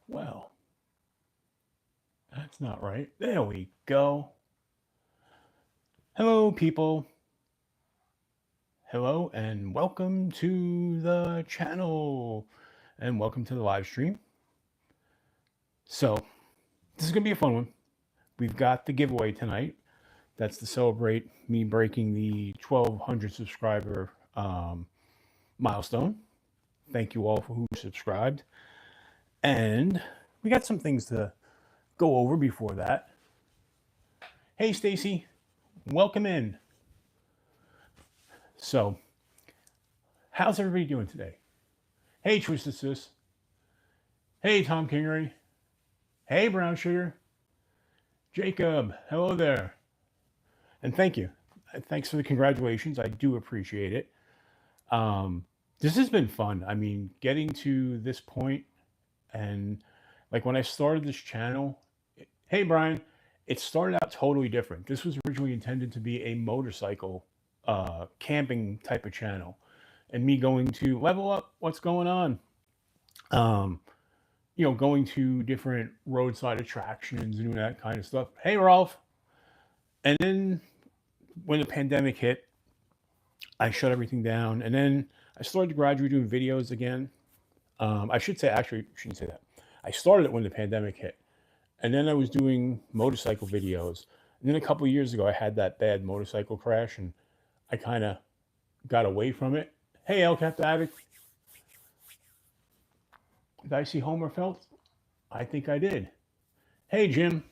Well, that's not right. There we go. Hello, people. Hello, and welcome to the channel. And welcome to the live stream. So, this is going to be a fun one. We've got the giveaway tonight. That's to celebrate me breaking the 1,200 subscriber milestone. Thank you all for who subscribed. And we got some things to go over before that. Hey, Stacy, welcome in. So, how's everybody doing today? Hey, Twisted Sis. Hey, Tom Kingery. Hey, Brown Sugar. Jacob, hello there. And thank you. Thanks for the congratulations. I do appreciate it. This has been fun. I mean, getting to this point, and like when I started this channel, hey, Brian, it started out totally different. This was originally intended to be a motorcycle camping type of channel, and me going to level up what's going on. Going to different roadside attractions and doing that kind of stuff. Hey, Rolf. And then when the pandemic hit, I shut everything down. And then I started to gradually doing videos again. I should say, actually, shouldn't say that. I started it when the pandemic hit. And then I was doing motorcycle videos. And then a couple of years ago, I had that bad motorcycle crash and I kind of got away from it. Hey, El Cap Addict. Did I see Homer Felt? I think I did. Hey, Jim.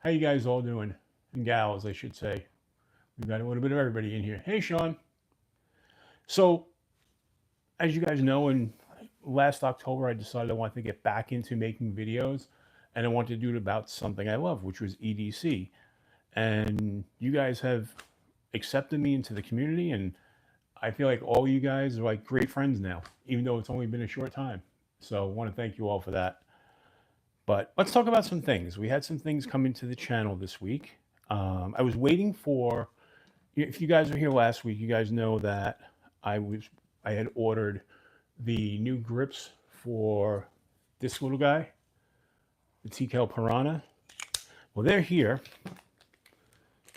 How you guys all doing? And gals, I should say. We've got a little bit of everybody in here. Hey, Sean. So, as you guys know, in last October, I decided I wanted to get back into making videos, and I wanted to do it about something I love, which was EDC. And you guys have accepted me into the community, and I feel like all you guys are like great friends now, even though it's only been a short time. So, I want to thank you all for that. But let's talk about some things. We had some things come into the channel this week. I was waiting for, if you guys were here last week, you guys know that I had ordered the new grips for this little guy, the TKL Piranha. Well, they're here.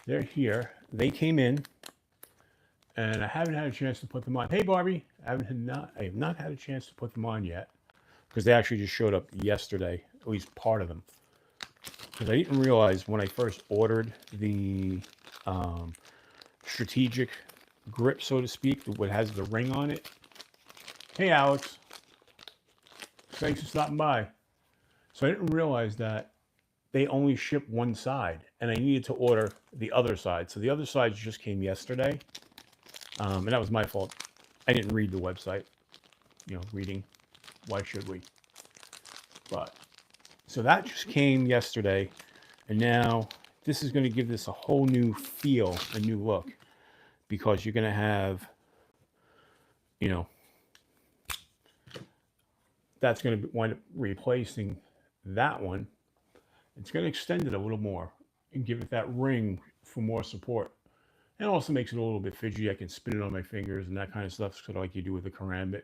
They're here. They came in, and I haven't had a chance to put them on. Hey, Barbie, I have not had a chance to put them on yet because they actually just showed up yesterday, at least part of them. Because I didn't realize when I first ordered the strategic grip, so to speak, what has the ring on it. Hey, Alex. Thanks for stopping by. So I didn't realize that they only ship one side, and I needed to order the other side. So the other side just came yesterday, and that was my fault. I didn't read the website. Reading. Why should we? But so that just came yesterday, and now this is going to give this a whole new feel, a new look, because you're going to have, that's going to wind up replacing that one. It's going to extend it a little more and give it that ring for more support. And also makes it a little bit fidgety. I can spin it on my fingers and that kind of stuff, sort of like you do with the karambit.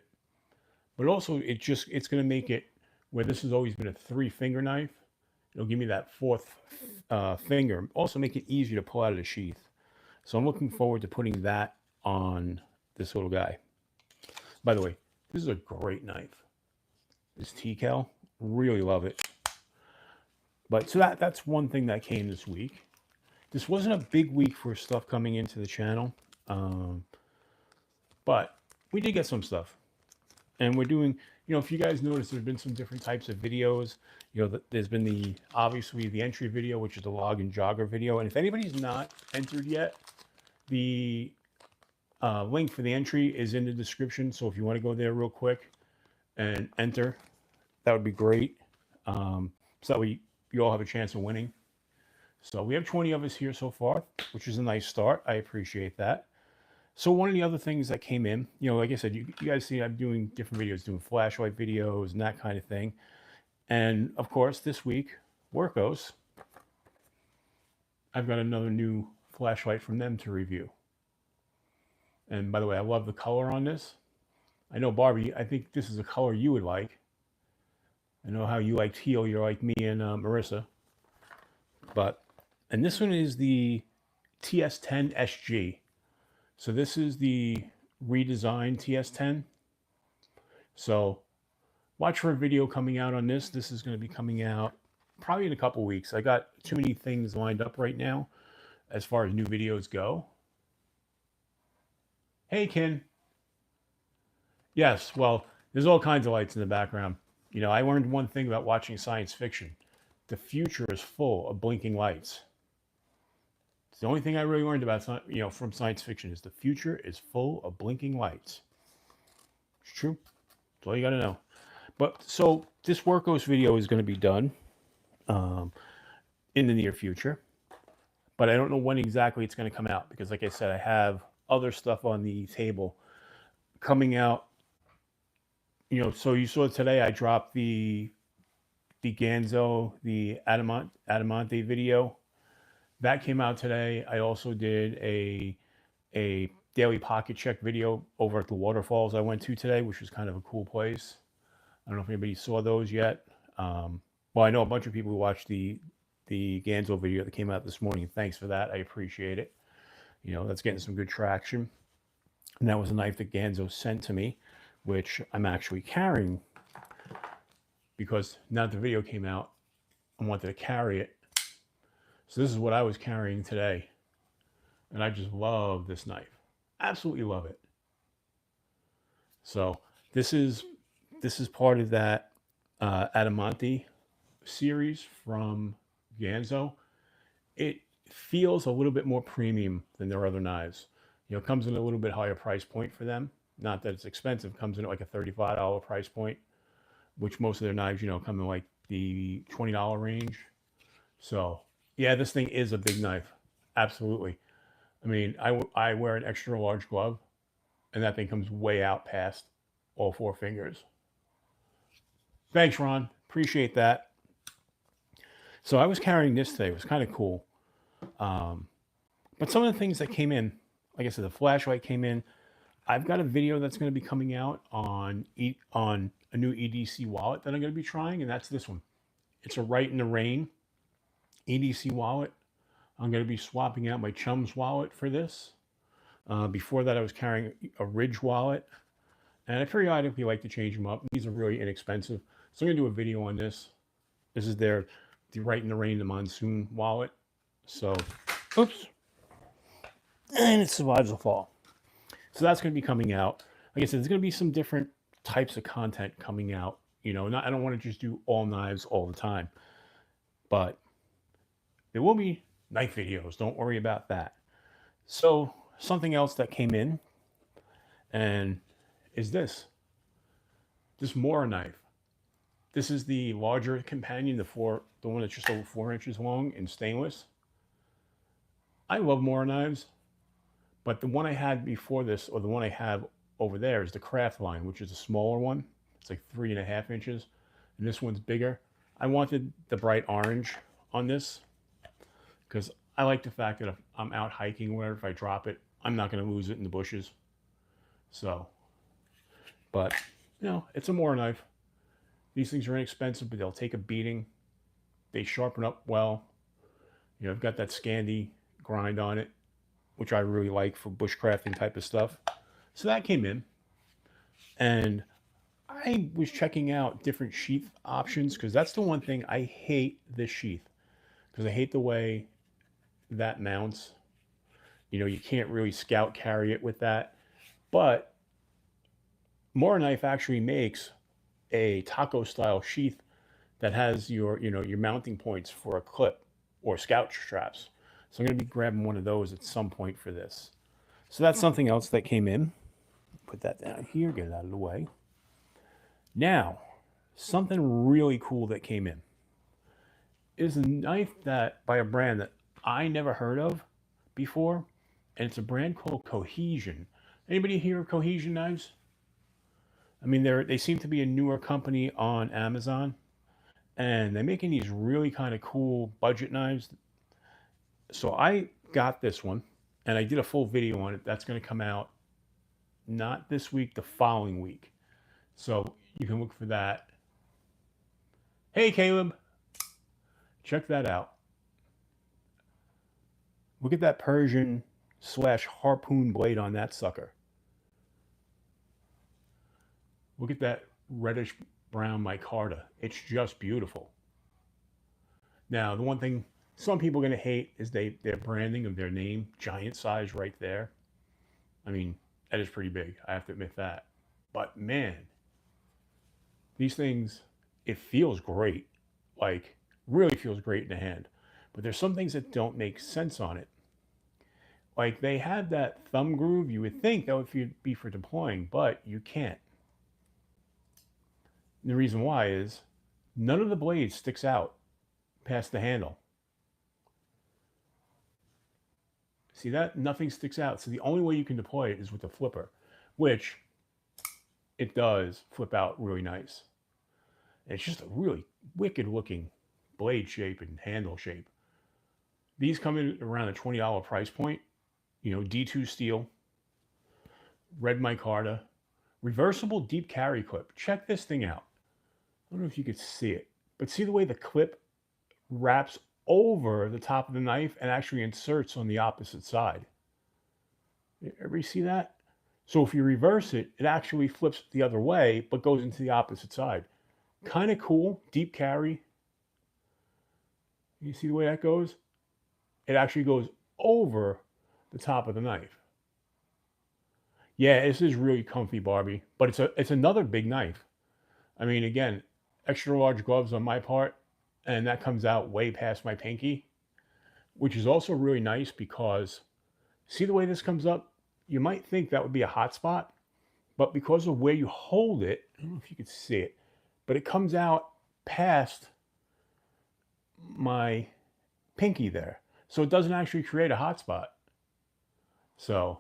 But also, it's going to make it where this has always been a 3-finger knife. It'll give me that fourth finger. Also make it easier to pull out of the sheath. So I'm looking forward to putting that on this little guy. By the way, this is a great knife. This TKL, really love it. But so that's one thing that came this week. This wasn't a big week for stuff coming into the channel, but we did get some stuff. And we're doing, if you guys notice, there's been some different types of videos. There's been obviously the entry video, which is the log and jogger video. And if anybody's not entered yet, the link for the entry is in the description. So if you want to go there real quick and enter, that would be great. So that way you all have a chance of winning. So we have 20 of us here so far, which is a nice start. I appreciate that. So one of the other things that came in, like I said, you guys see I'm doing different videos, doing flashlight videos and that kind of thing. And of course, this week, Workos, I've got another new flashlight from them to review. And by the way, I love the color on this. I know, Barbie, I think this is a color you would like. I know how you like teal. You're like me and Marissa. And this one is the TS10 SG. So this is the redesigned TS10. So watch for a video coming out on this. This is going to be coming out probably in a couple weeks. I got too many things lined up right now as far as new videos go. Hey, Ken. Yes, well, there's all kinds of lights in the background. You know, I learned one thing about watching science fiction. The future is full of blinking lights. It's the only thing I really learned about, from science fiction is the future is full of blinking lights. It's true. That's all you got to know. But so this Workos video is going to be done in the near future. But I don't know when exactly it's going to come out because, like I said, I have other stuff on the table coming out. You know, so you saw today I dropped the Ganzo, the Adamante video. That came out today. I also did a daily pocket check video over at the waterfalls I went to today, which was kind of a cool place. I don't know if anybody saw those yet. Well, I know a bunch of people who watched the Ganzo video that came out this morning. Thanks for that. I appreciate it. You know, that's getting some good traction. And that was a knife that Ganzo sent to me, which I'm actually carrying because now that the video came out, I wanted to carry it. So this is what I was carrying today. And I just love this knife. Absolutely love it. So this is part of that Adamante series from Ganzo. It feels a little bit more premium than their other knives. You know, it comes in a little bit higher price point for them. Not that it's expensive, comes in at like a $35 price point, which most of their knives, you know, come in like the $20 range. So yeah, this thing is a big knife. Absolutely. I mean, I wear an extra large glove and that thing comes way out past all four fingers. Thanks, Ron. Appreciate that. So I was carrying this today. It was kind of cool. But some of the things that came in, like I said, the flashlight came in. I've got a video that's going to be coming out on a new EDC wallet that I'm going to be trying, and that's this one. It's a Right in the Rain EDC wallet. I'm going to be swapping out my chum's wallet for this. Before that, I was carrying a Ridge wallet, and I periodically like to change them up. These are really inexpensive, so I'm going to do a video on this. This is the Right in the Rain, the Monsoon wallet. So, oops, and it survives the fall. So that's going to be coming out. Like I said, there's going to be some different types of content coming out. You know, I don't want to just do all knives all the time, but there will be knife videos. Don't worry about that. So something else that came in and is this Mora knife. This is the larger companion, the one that's just over 4 inches long in stainless. I love Mora knives, but the one I had before this, or the one I have over there, is the Craft line, which is a smaller one. It's like 3.5 inches, and this one's bigger. I wanted the bright orange on this because I like the fact that if I'm out hiking or whatever, if I drop it, I'm not going to lose it in the bushes. So, but, you know, it's a Mora knife. These things are inexpensive, but they'll take a beating. They sharpen up well. You know, I've got that Scandi grind on it, which I really like for bushcrafting type of stuff. So that came in. And I was checking out different sheath options because that's the one thing I hate, this sheath, because I hate the way that mounts. You know, you can't really scout carry it with that. But Mora Knife actually makes a taco style sheath that has your mounting points for a clip or scout straps. So I'm going to be grabbing one of those at some point for this. So that's something else that came in. Put that down here, get it out of the way. Now, something really cool that came in is a knife that by a brand that I never heard of before, and it's a brand called Cohesion. Anybody hear of Cohesion knives? I mean, they seem to be a newer company on Amazon, and they're making these really kind of cool budget knives. So I got this one, and I did a full video on it. That's going to come out not this week, the following week. So you can look for that. Hey, Caleb, check that out. Look at that Persian slash harpoon blade on that sucker. Look at that reddish brown micarta. It's just beautiful. Now, the one thing some people are going to hate is their branding of their name, giant size right there. I mean, that is pretty big. I have to admit that. But man, these things, it feels great. Like, really feels great in the hand. But there's some things that don't make sense on it. Like, they have that thumb groove. You would think that would be for deploying, but you can't. And the reason why is none of the blade sticks out past the handle. See that? Nothing sticks out. So the only way you can deploy it is with the flipper, which it does flip out really nice. And it's just a really wicked looking blade shape and handle shape. These come in around a $20 price point. You know, D2 steel, red micarta, reversible deep carry clip. Check this thing out. I don't know if you could see it, but see the way the clip wraps over the top of the knife and actually inserts on the opposite side. Everybody see that? So if you reverse it, it actually flips the other way, but goes into the opposite side. Kind of cool, deep carry. You see the way that goes? It actually goes over the top of the knife. Yeah, this is really comfy, Barbie, but it's another big knife. I mean, again, extra large gloves on my part, and that comes out way past my pinky, which is also really nice because see the way this comes up? You might think that would be a hot spot, but because of where you hold it, I don't know if you could see it, but it comes out past my pinky there. So it doesn't actually create a hot spot. So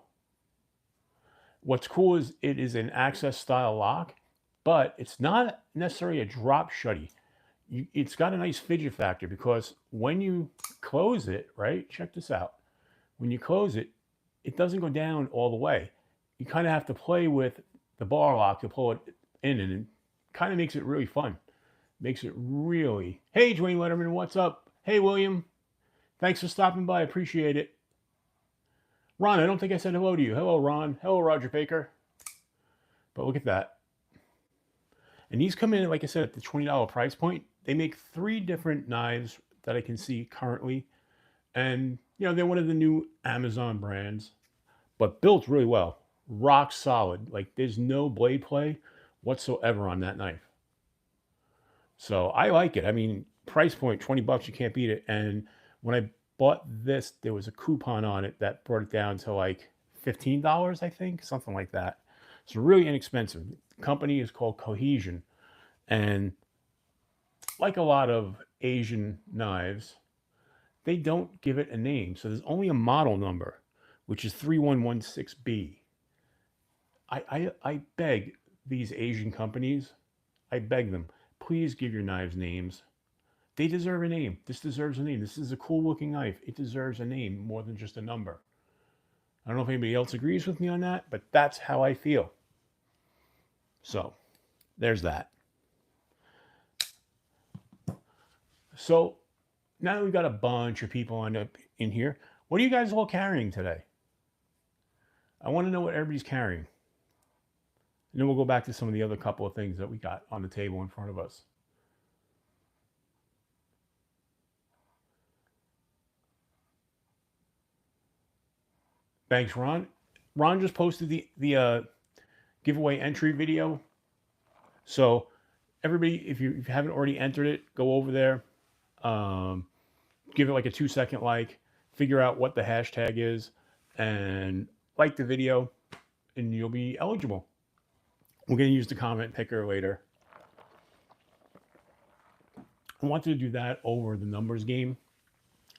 what's cool is it is an access style lock, but it's not necessarily a drop shutty. It's got a nice fidget factor because when you close it, right? Check this out. When you close it, it doesn't go down all the way. You kind of have to play with the bar lock to pull it in, and it kind of makes it really fun. Makes it really. Hey, Dwayne Letterman, what's up? Hey, William. Thanks for stopping by. Appreciate it. Ron, I don't think I said hello to you. Hello, Ron. Hello, Roger Baker. But look at that. And these come in, like I said, at the $20 price point. They make 3 different knives that I can see currently. And, you know, they're one of the new Amazon brands, but built really well. Rock solid. Like, there's no blade play whatsoever on that knife. So I like it. I mean, price point, $20, you can't beat it. And when I bought this, there was a coupon on it that brought it down to like $15, I think, something like that. It's really inexpensive. The company is called Cohesion. And like a lot of Asian knives, they don't give it a name. So there's only a model number, which is 3116B. I beg these Asian companies, I beg them, please give your knives names. They deserve a name. This deserves a name. This is a cool looking knife. It deserves a name more than just a number. I don't know if anybody else agrees with me on that, but that's how I feel. So there's that. So now that we've got a bunch of people in here, what are you guys all carrying today? I want to know what everybody's carrying. And then we'll go back to some of the other couple of things that we got on the table in front of us. Thanks, Ron. Ron just posted the giveaway entry video. So everybody, if you haven't already entered it, go over there. Give it like a 2-second like. Figure out what the hashtag is and like the video, and you'll be eligible. We're going to use the comment picker later. I wanted to do that over the numbers game.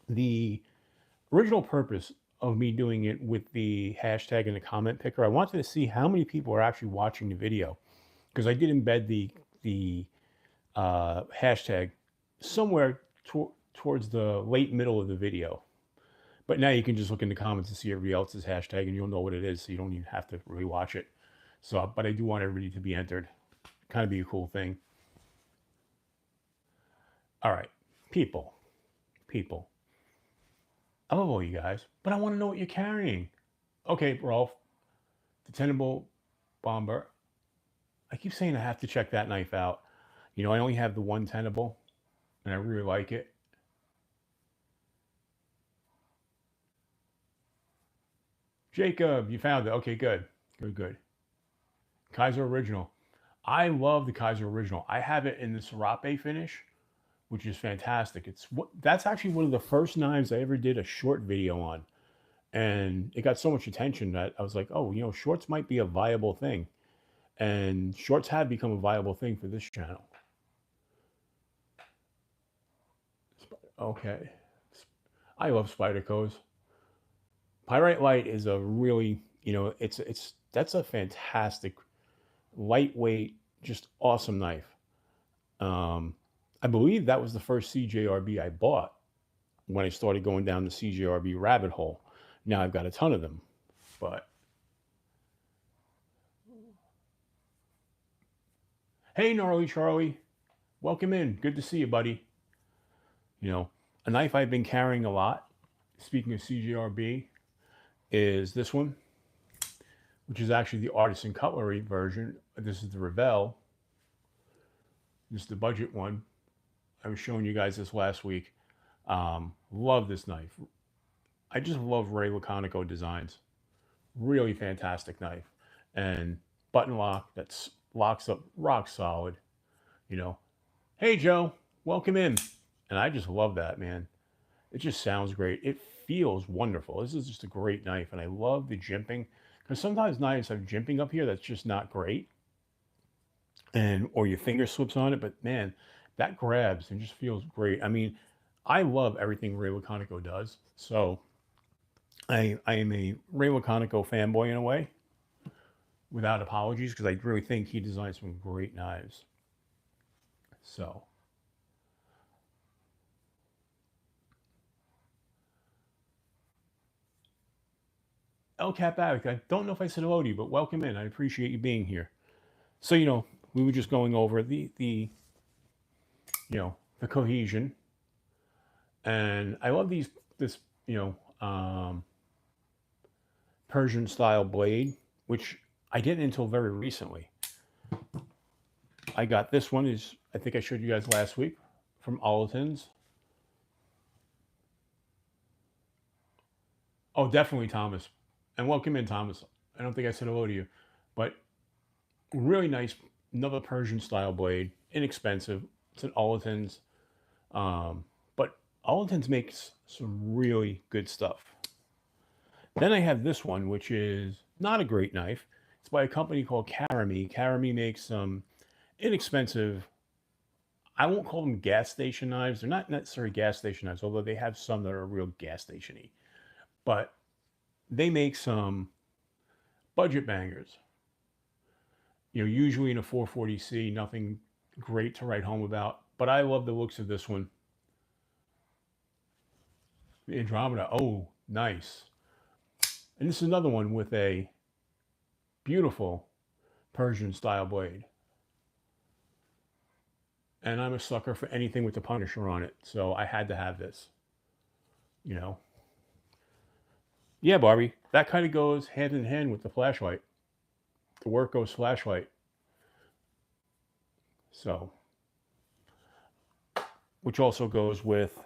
The original purpose of me doing it with the hashtag and the comment picker, I wanted to see how many people are actually watching the video, because I did embed the hashtag somewhere towards the late middle of the video. But now you can just look in the comments and see everybody else's hashtag, and you'll know what it is, so you don't even have to really watch it. So, but I do want everybody to be entered. Kind of be a cool thing. All right, people. I love all you guys, but I want to know what you're carrying. Okay, Rolf, the tenable bomber. I keep saying I have to check that knife out. You know, I only have the one tenable, and I really like it. Jacob, you found it. Okay, good. Kaiser Original. I love the Kaiser Original. I have it in the Serape finish, which is fantastic. That's actually one of the first knives I ever did a short video on. And it got so much attention that I was like, oh, you know, shorts might be a viable thing. And shorts have become a viable thing for this channel. Okay. I love Spyderco's. Pyrite Light is a really, you know, that's a fantastic, lightweight, just awesome knife. I believe that was the first CJRB I bought when I started going down the CJRB rabbit hole. Now I've got a ton of them, but hey, Gnarly Charlie, welcome in. Good to see you, buddy. You know, a knife I've been carrying a lot, speaking of CJRB, is this one, which is actually the Artisan Cutlery version. This is the Revell. This is the budget one. I was showing you guys this last week. Love this knife. I just love Ray Laconico designs. Really fantastic knife. And button lock that locks up rock solid. You know, hey Joe, welcome in. And I just love that, man. It just sounds great. It feels wonderful. This is just a great knife. And I love the jimping. Because sometimes knives have jimping up here that's just not great. Or your finger slips on it. But man, that grabs and just feels great. I mean, I love everything Ray Laconico does. So I am a Ray Laconico fanboy in a way, without apologies, because I really think he designs some great knives. So El Capac, I don't know if I said hello to you, but welcome in. I appreciate you being here. So, you know, we were just going over the you know, the cohesion. And I love this, you know, Persian style blade, which I didn't until very recently. I got this one, is I think I showed you guys last week, from Ollerton's. Oh, definitely Thomas. And welcome in, Thomas. I don't think I said hello to you, but really nice, another Persian style blade, inexpensive. It's an Ollerton's. But Ollerton's makes some really good stuff. Then I have this one, which is not a great knife. It's by a company called Karami. Karami makes some inexpensive, I won't call them gas station knives. They're not necessarily gas station knives, although they have some that are real gas station-y. But they make some budget bangers. You know, usually in a 440C, nothing great to write home about. But I love the looks of this one. The Andromeda, oh, nice. And this is another one with a beautiful Persian style blade. And I'm a sucker for anything with the Punisher on it, so I had to have this. You know? Yeah, Barbie, that kind of goes hand in hand with the flashlight. The work goes flashlight. So, which also goes with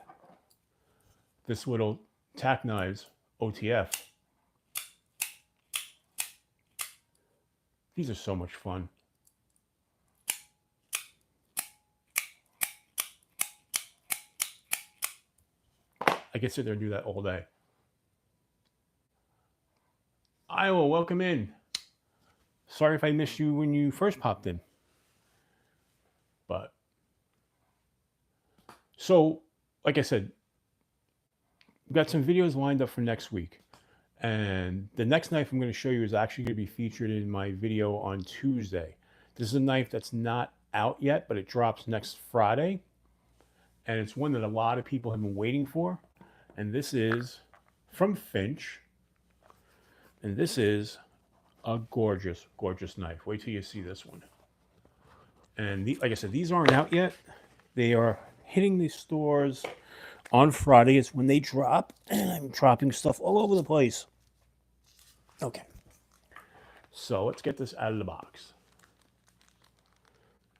this little tack knives OTF. These are so much fun. I could sit there and do that all day. Iowa, welcome in. Sorry if I missed you when you first popped in. But, so, like I said, we've got some videos lined up for next week. And the next knife I'm going to show you is actually going to be featured in my video on Tuesday. This is a knife that's not out yet, but it drops next Friday. And it's one that a lot of people have been waiting for. And this is from Finch. And this is a gorgeous, gorgeous knife. Wait till you see this one. And like I said, these aren't out yet. They are hitting the stores on Friday. It's when they drop, and I'm dropping stuff all over the place. Okay. So let's get this out of the box.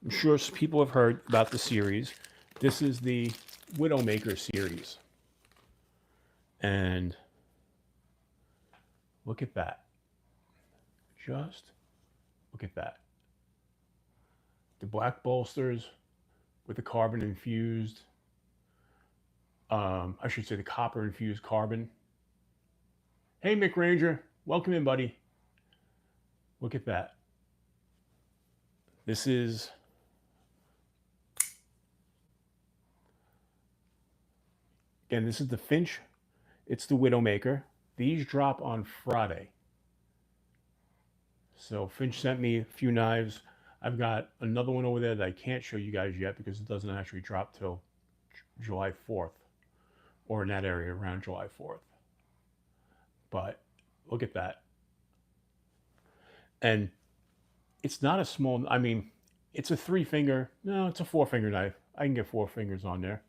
I'm sure people have heard about the series. This is the Widowmaker series. And look at that. Just look at that. The black bolsters with the carbon infused, I should say the copper infused carbon. Hey, Mick Ranger, welcome in, buddy. Look at that. This is the Finch. It's the Widowmaker. These drop on Friday. So Finch sent me a few knives. I've got another one over there that I can't show you guys yet because it doesn't actually drop till July 4th, or in that area around July 4th. But look at that. And it's not a small, I mean, it's a 3-finger, no, it's a 4-finger knife. I can get 4 fingers on there.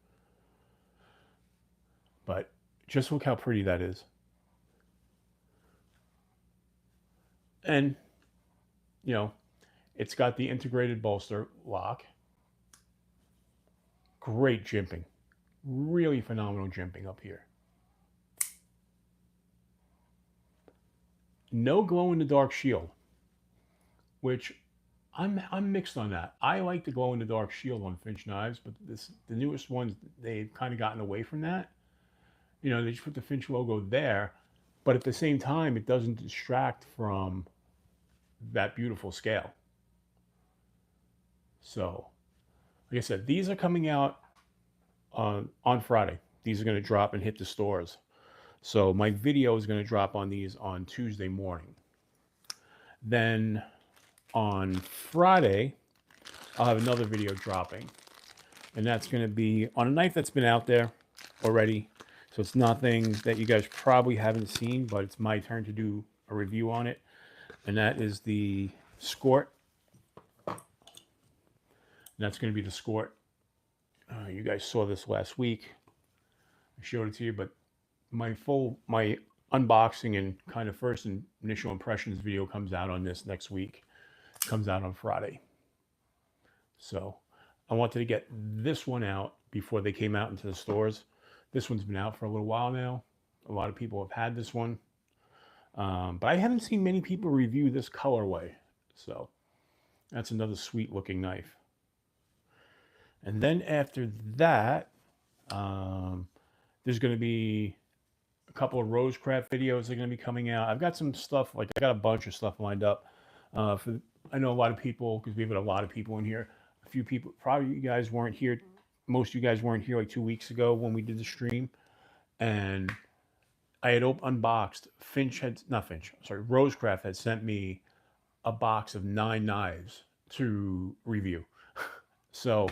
But just look how pretty that is. And, you know, it's got the integrated bolster lock. Great jimping. Really phenomenal jimping up here. No glow-in-the-dark shield, which I'm mixed on that. I like the glow-in-the-dark shield on Finch knives, but the newest ones, they've kind of gotten away from that. You know, they just put the Finch logo there, but at the same time, it doesn't distract from that beautiful scale. So, like I said, these are coming out on Friday. These are going to drop and hit the stores. So my video is going to drop on these on Tuesday morning. Then on Friday, I'll have another video dropping. And that's going to be on a knife that's been out there already. So it's nothing that you guys probably haven't seen, but it's my turn to do a review on it. And that is the Skort. And that's going to be the Skort. You guys saw this last week. I showed it to you, but my unboxing and kind of first initial impressions video comes out on this next week. It comes out on Friday. So I wanted to get this one out before they came out into the stores. This one's been out for a little while now. A lot of people have had this one. But I haven't seen many people review this colorway. So that's another sweet looking knife. And then after that, there's going to be a couple of Rosecraft videos that are going to be coming out. I've got some stuff, like I got a bunch of stuff lined up. I know a lot of people, because we've got a lot of people in here. A few people, probably you guys weren't here. Most of you guys weren't here like 2 weeks ago when we did the stream. And I had unboxed, Rosecraft had sent me a box of 9 knives to review. So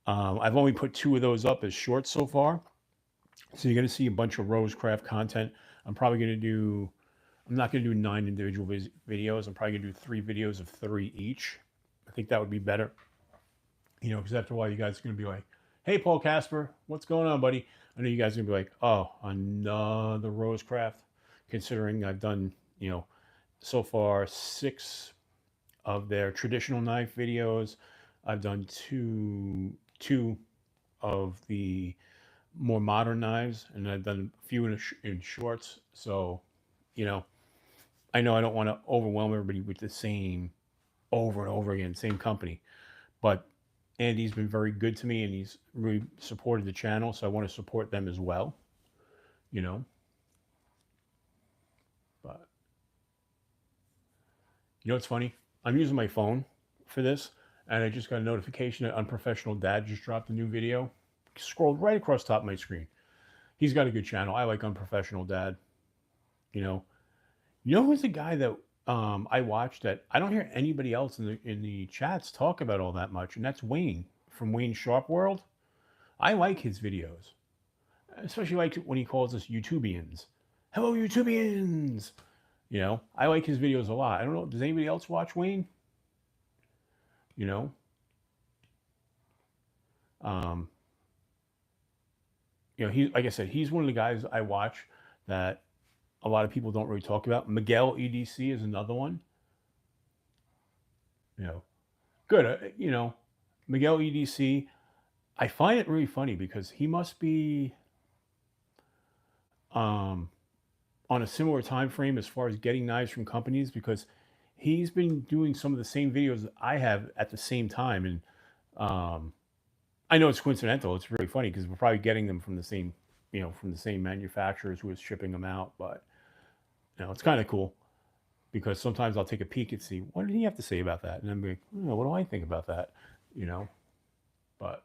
I've only put 2 of those up as shorts so far. So you're going to see a bunch of Rosecraft content. I'm not going to do 9 individual videos. I'm probably going to do 3 videos of 3 each. I think that would be better. You know, because after a while, you guys are going to be like, hey, Paul Casper, what's going on, buddy? I know you guys are going to be like, oh, another Rosecraft, considering I've done, you know, so far 6 of their traditional knife videos. I've done two of the more modern knives, and I've done a few in shorts. So, you know I don't want to overwhelm everybody with the same over and over again, same company. But Andy's been very good to me, and he's really supported the channel, so I want to support them as well, you know. But, you know what's funny? I'm using my phone for this, and I just got a notification that Unprofessional Dad just dropped a new video. Scrolled right across the top of my screen. He's got a good channel. I like Unprofessional Dad. You know who's the guy that I watched that I don't hear anybody else in the chats talk about all that much, and that's Wayne from Wayne Sharp World. I like his videos, especially like when he calls us YouTubians. Hello, YouTubians. You know, I like his videos a lot. I don't know, does anybody else watch Wayne? You know, he, like I said, he's one of the guys I watch that a lot of people don't really talk about. Miguel EDC is another one. You know, good. Miguel EDC. I find it really funny because he must be um, on a similar time frame as far as getting knives from companies, because he's been doing some of the same videos that I have at the same time. And um, I know it's coincidental. It's really funny because we're probably getting them from the same, from the same manufacturers who is shipping them out. But it's kind of cool because sometimes I'll take a peek and see what did he have to say about that, and then be like, what do I think about that, you know? But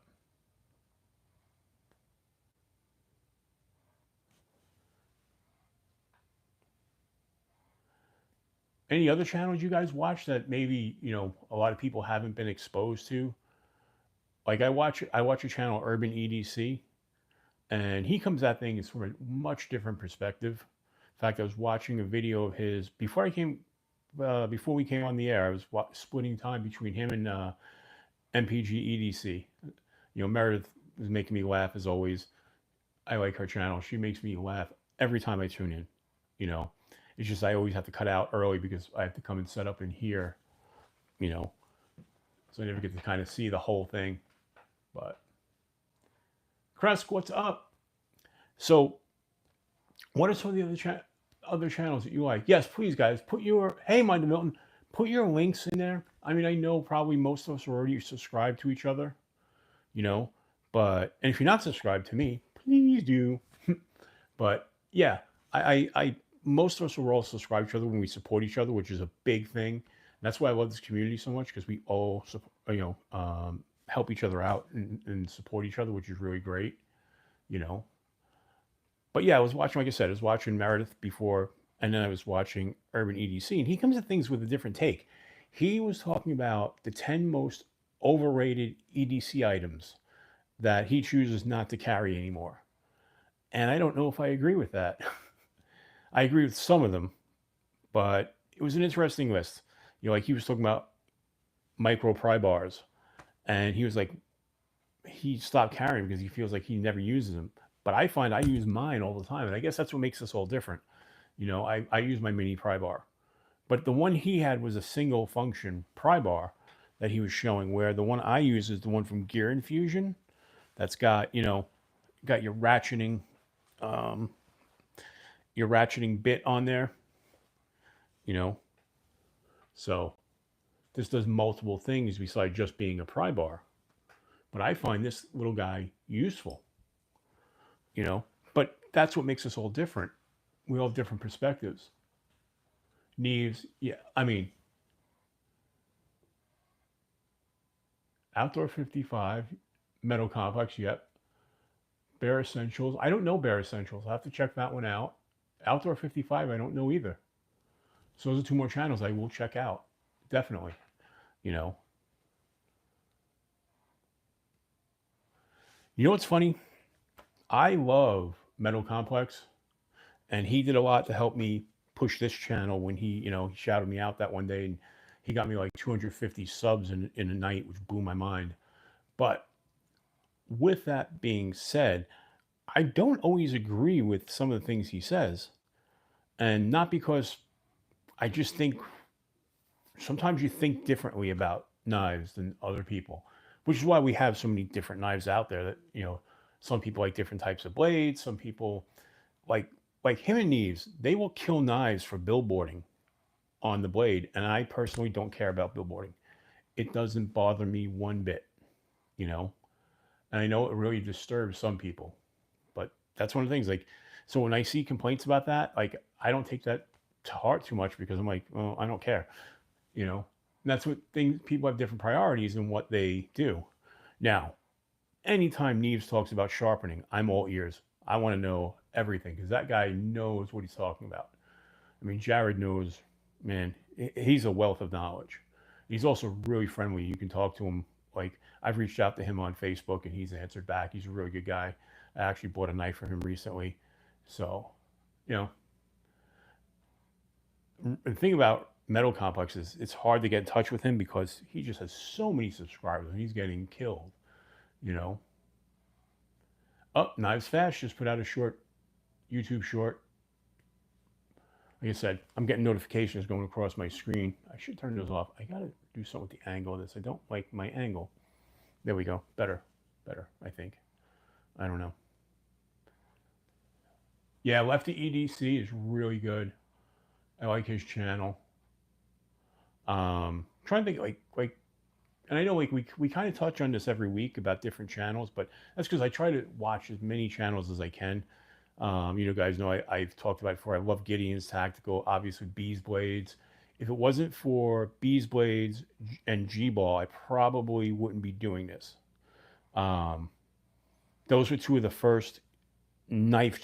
any other channels you guys watch that maybe a lot of people haven't been exposed to? Like I watch a channel, Urban EDC, and he comes at things from a much different perspective. In fact, I was watching a video of his before we came on the air. I was splitting time between him and MPG EDC. Meredith is making me laugh as always. I like her channel. She makes me laugh every time I tune in. It's just I always have to cut out early because I have to come and set up in here. So I never get to kind of see the whole thing. But Kresk, what's up? So, what are some of the other channels that you like? Yes, please, guys, hey, Mind Milton, put your links in there. I mean, I know probably most of us are already subscribed to each other, but and if you're not subscribed to me, please do. But yeah, I most of us are all subscribed to each other when we support each other, which is a big thing. And that's why I love this community so much, because we all help each other out and support each other, which is really great. But yeah, I was watching, like I said, I was watching Meredith before, and then I was watching Urban EDC, and he comes at things with a different take. He was talking about the 10 most overrated EDC items that he chooses not to carry anymore. And I don't know if I agree with that. I agree with some of them, but it was an interesting list. Like he was talking about micro pry bars, and he was like, he stopped carrying because he feels like he never uses them. But I find I use mine all the time, and I guess that's what makes us all different. I use my mini pry bar, but the one he had was a single function pry bar that he was showing, where the one I use is the one from Gear Infusion that's got your ratcheting bit on there, so this does multiple things besides just being a pry bar. But I find this little guy useful, but that's what makes us all different. We all have different perspectives. Neves, yeah, I mean, Outdoor 55, Metal Complex, yep. Bare Essentials, I don't know Bare Essentials. I have to check that one out. Outdoor 55, I don't know either. So those are two more channels I will check out, definitely. You know what's funny? I love Metal Complex, and he did a lot to help me push this channel when he shouted me out that one day, and he got me like 250 subs in a night, which blew my mind. But with that being said, I don't always agree with some of the things he says, and not because I just think sometimes you think differently about knives than other people, which is why we have so many different knives out there. That some people like different types of blades. Some people like him and Neves. They will kill knives for billboarding on the blade, and I personally don't care about billboarding. It doesn't bother me one bit, and I know it really disturbs some people, but that's one of the things. Like, so when I see complaints about that, like, I don't take that to heart too much, because I'm like, well, I don't care. And that's what things, people have different priorities in what they do. Now, anytime Neves talks about sharpening, I'm all ears. I want to know everything, because that guy knows what he's talking about. I mean, Jared knows, man, he's a wealth of knowledge. He's also really friendly. You can talk to him. Like, I've reached out to him on Facebook, and he's answered back. He's a really good guy. I actually bought a knife from him recently. So, the thing about Metal Complex is it's hard to get in touch with him because he just has so many subscribers and he's getting killed. Oh, Knives Fast just put out a short, YouTube short. Like I said, I'm getting notifications going across my screen. I should turn those off. I gotta do something with the angle of this. I don't like my angle. There we go. Better, I think. I don't know. Yeah, Lefty EDC is really good. I like his channel. Trying to think like, and I know like we kind of touch on this every week about different channels, but that's because I try to watch as many channels as I can. You know, guys know I've talked about it before. I love Gideon's Tactical, obviously Bees Blades. If it wasn't for Bees Blades and G-Ball, I probably wouldn't be doing this. Those were two of the first knife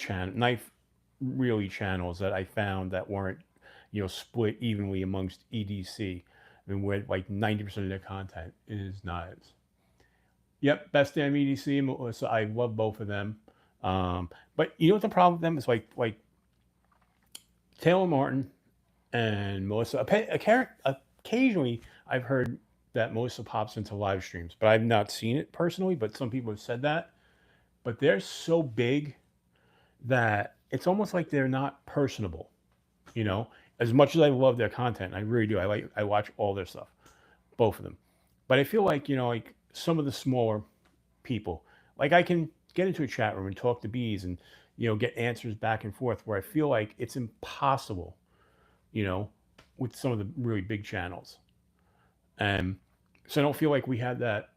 really channels that I found that weren't, you know, split evenly amongst EDC. I mean, where like 90% of their content is knives. Yep, best damn EDC, Melissa. I love both of them. But you know what the problem with them is, like Taylor Martin and Melissa. Occasionally, I've heard that Melissa pops into live streams, but I've not seen it personally. But some people have said that. But they're so big that it's almost like they're not personable. You know, as much as I love their content, I really do. I watch all their stuff, both of them. But I feel like, you know, like some of the smaller people, like I can get into a chat room and talk to bees and, you know, get answers back and forth, where I feel like it's impossible, you know, with some of the really big channels. And so I don't feel like we had that,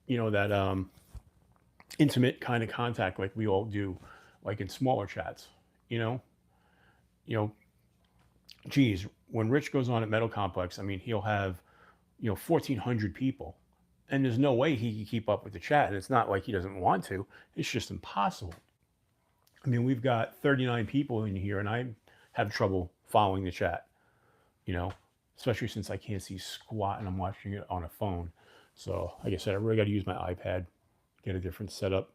you know, that intimate kind of contact like we all do, like in smaller chats, you know. You know, geez, when Rich goes on at Metal Complex, I mean, he'll have, you know, 1,400 people, and there's no way he can keep up with the chat. And it's not like he doesn't want to; it's just impossible. I mean, we've got 39 people in here, and I have trouble following the chat. You know, especially since I can't see squat and I'm watching it on a phone. So, like I said, I really got to use my iPad, get a different setup.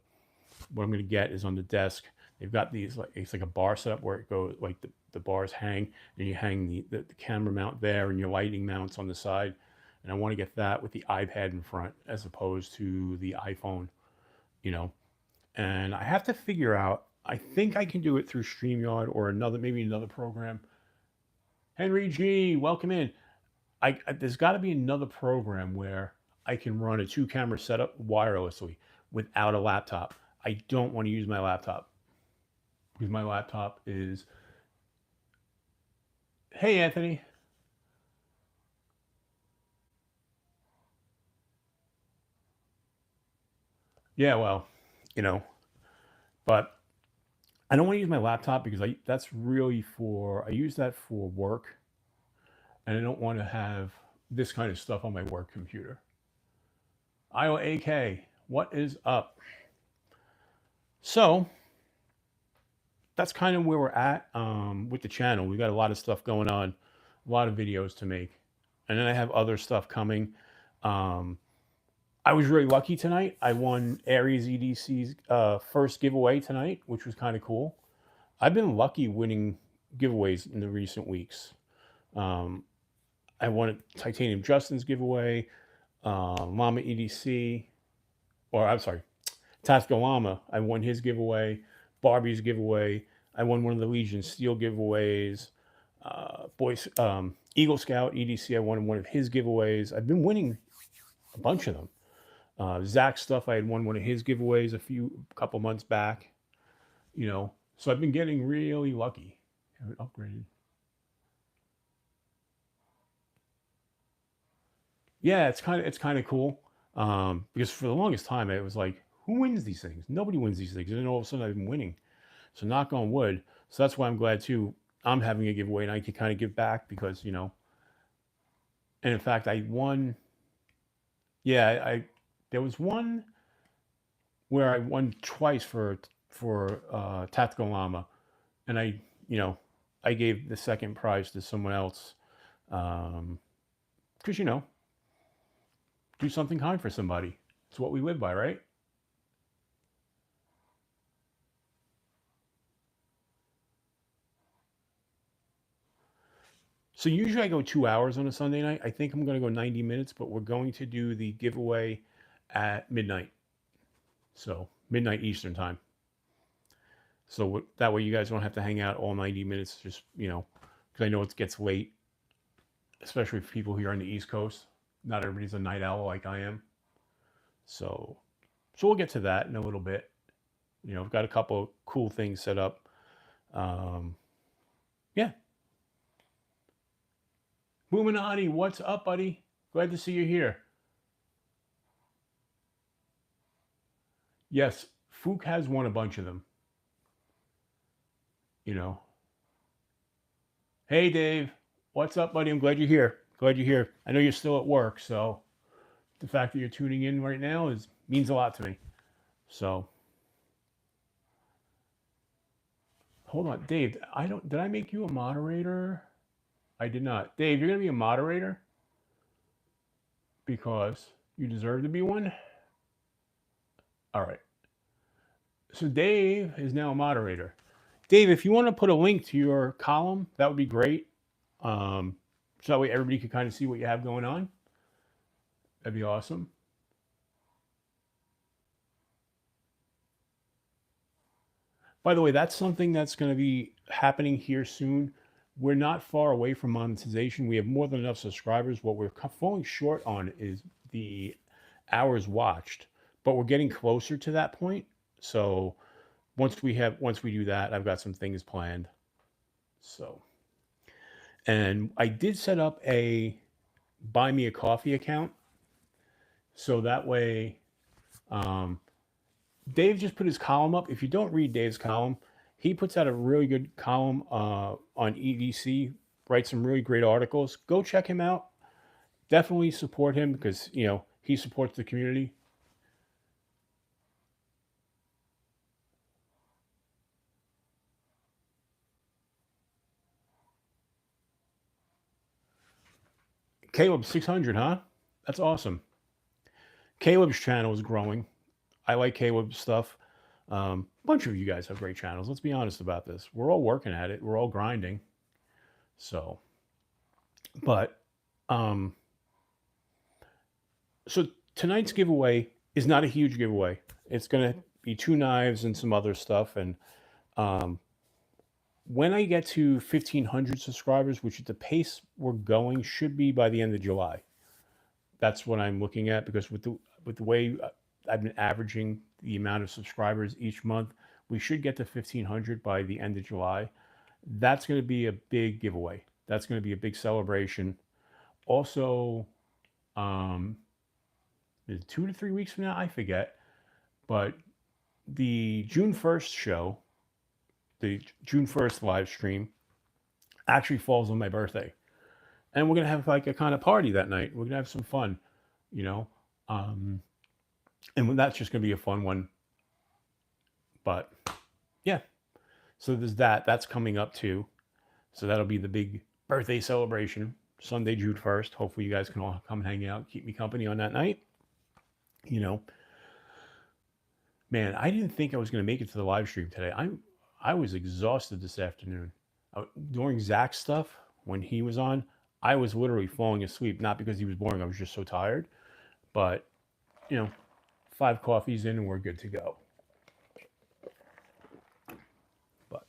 What I'm going to get is on the desk. They've got these, like, it's like a bar setup where it goes, like the bars hang, and you hang the camera mount there and your lighting mounts on the side. And I want to get that with the iPad in front as opposed to the iPhone, you know. And I have to figure out, I think I can do it through StreamYard or maybe another program. Henry G, welcome in. There's got to be another program where I can run a 2-camera setup wirelessly without a laptop. I don't want to use my laptop because my laptop is. Hey, Anthony. Yeah, well, you know, but I don't want to use my laptop because that's really I use that for work, and I don't want to have this kind of stuff on my work computer. Iowa AK, what is up? So that's kind of where we're at with the channel. We got a lot of stuff going on, a lot of videos to make, and then I have other stuff coming. I was really lucky tonight. I won Aries EDC's first giveaway tonight, which was kind of cool. I've been lucky winning giveaways in the recent weeks. I won Titanium Justin's giveaway, Llama EDC, or I'm sorry, Tactical Llama. I won his giveaway, Barbie's giveaway. I won one of the Legion Steel giveaways. Eagle Scout EDC. I won one of his giveaways. I've been winning a bunch of them. Zach's stuff, I had won one of his giveaways a couple months back, you know. So I've been getting really lucky. I haven't upgraded. Yeah, it's kind of cool. Because for the longest time it was like, who wins these things? Nobody wins these things. And then all of a sudden I've been winning. So knock on wood. So that's why I'm glad too. I'm having a giveaway and I can kind of give back because, you know. And in fact, I won. Yeah, there was one where I won twice for Tactical Llama, and you know, I gave the second prize to someone else, because you know, do something kind for somebody. It's what we live by, right? So usually I go 2 hours on a Sunday night. I think I'm going to go 90 minutes, but we're going to do the giveaway at midnight. So midnight Eastern time. So that way you guys don't have to hang out all 90 minutes, just, because I know it gets late, especially for people here on the East Coast. Not everybody's a night owl like I am. So we'll get to that in a little bit. I've got a couple of cool things set up. Yeah. Illuminati, what's up, buddy? Glad to see you here. Yes, Fook has won a bunch of them. Hey, Dave. What's up, buddy? I'm glad you're here. I know you're still at work, so the fact that you're tuning in right now means a lot to me. So, hold on, Dave. Did I make you a moderator? I did not. Dave, you're gonna be a moderator because you deserve to be one. All right. So Dave is now a moderator. Dave, if you want to put a link to your column, that would be great. So that way everybody can kind of see what you have going on. That'd be awesome. By the way, that's something that's going to be happening here soon. We're not far away from monetization. We have more than enough subscribers. What we're falling short on is the hours watched, but we're getting closer to that point. So once we do that, I've got some things planned. So, and I did set up a buy me a coffee account. So that way, Dave just put his column up. If you don't read Dave's column, he puts out a really good column on EDC, writes some really great articles. Go check him out. Definitely support him because, he supports the community. Caleb, 600, huh? That's awesome. Caleb's channel is growing. I like Caleb's stuff. A bunch of you guys have great channels. Let's be honest about this. We're all working at it. We're all grinding. So, but, so tonight's giveaway is not a huge giveaway. It's going to be 2 knives and some other stuff. And when I get to 1,500 subscribers, which at the pace we're going should be by the end of July. That's what I'm looking at, because with the way I've been averaging the amount of subscribers each month, we should get to 1,500 by the end of July. That's going to be a big giveaway. That's going to be a big celebration. Also, 2 to 3 weeks from now, I forget, but the June 1st show, the June 1st live stream, actually falls on my birthday. And we're going to have like a kind of party that night. We're going to have some fun, and that's just going to be a fun one. But yeah, so there's that. That's coming up too. So that'll be the big birthday celebration, Sunday, June 1st. Hopefully you guys can all come hang out, keep me company on that night. Man, I didn't think I was going to make it to the live stream today. I was exhausted this afternoon. During Zach's stuff, when he was on, I was literally falling asleep, not because he was boring. I was just so tired. But, 5 coffees in and we're good to go. But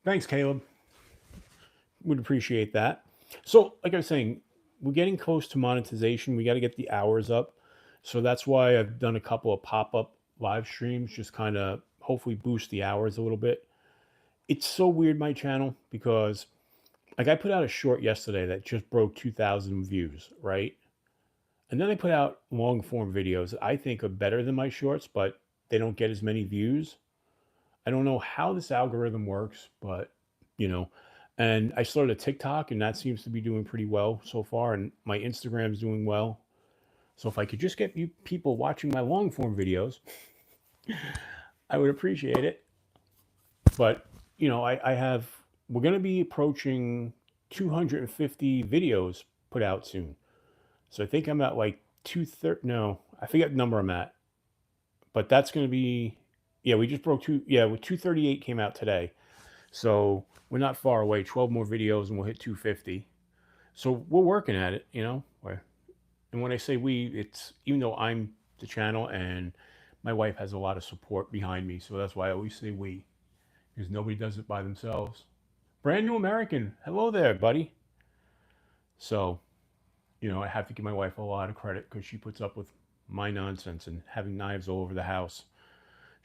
thanks, Caleb. Would appreciate that. So, like I was saying, we're getting close to monetization. We got to get the hours up. So that's why I've done a couple of pop-up live streams, just kind of hopefully boost the hours a little bit. It's so weird, my channel, because like I put out a short yesterday that just broke 2,000 views, right? And then I put out long form videos that I think are better than my shorts, but they don't get as many views. I don't know how this algorithm works, but and I started a TikTok and that seems to be doing pretty well so far. And my Instagram's doing well. So if I could just get you people watching my long form videos, I would appreciate it. But, we're going to be approaching 250 videos put out soon. So I think I'm at like 230. No, I forget the number I'm at. But that's going to be, we just broke 238 came out today. So we're not far away. 12 more videos and we'll hit 250. So we're working at it, And when I say we, it's even though I'm the channel and my wife has a lot of support behind me. So that's why I always say we, because nobody does it by themselves. Brand new American. Hello there, buddy. So, I have to give my wife a lot of credit because she puts up with my nonsense and having knives all over the house.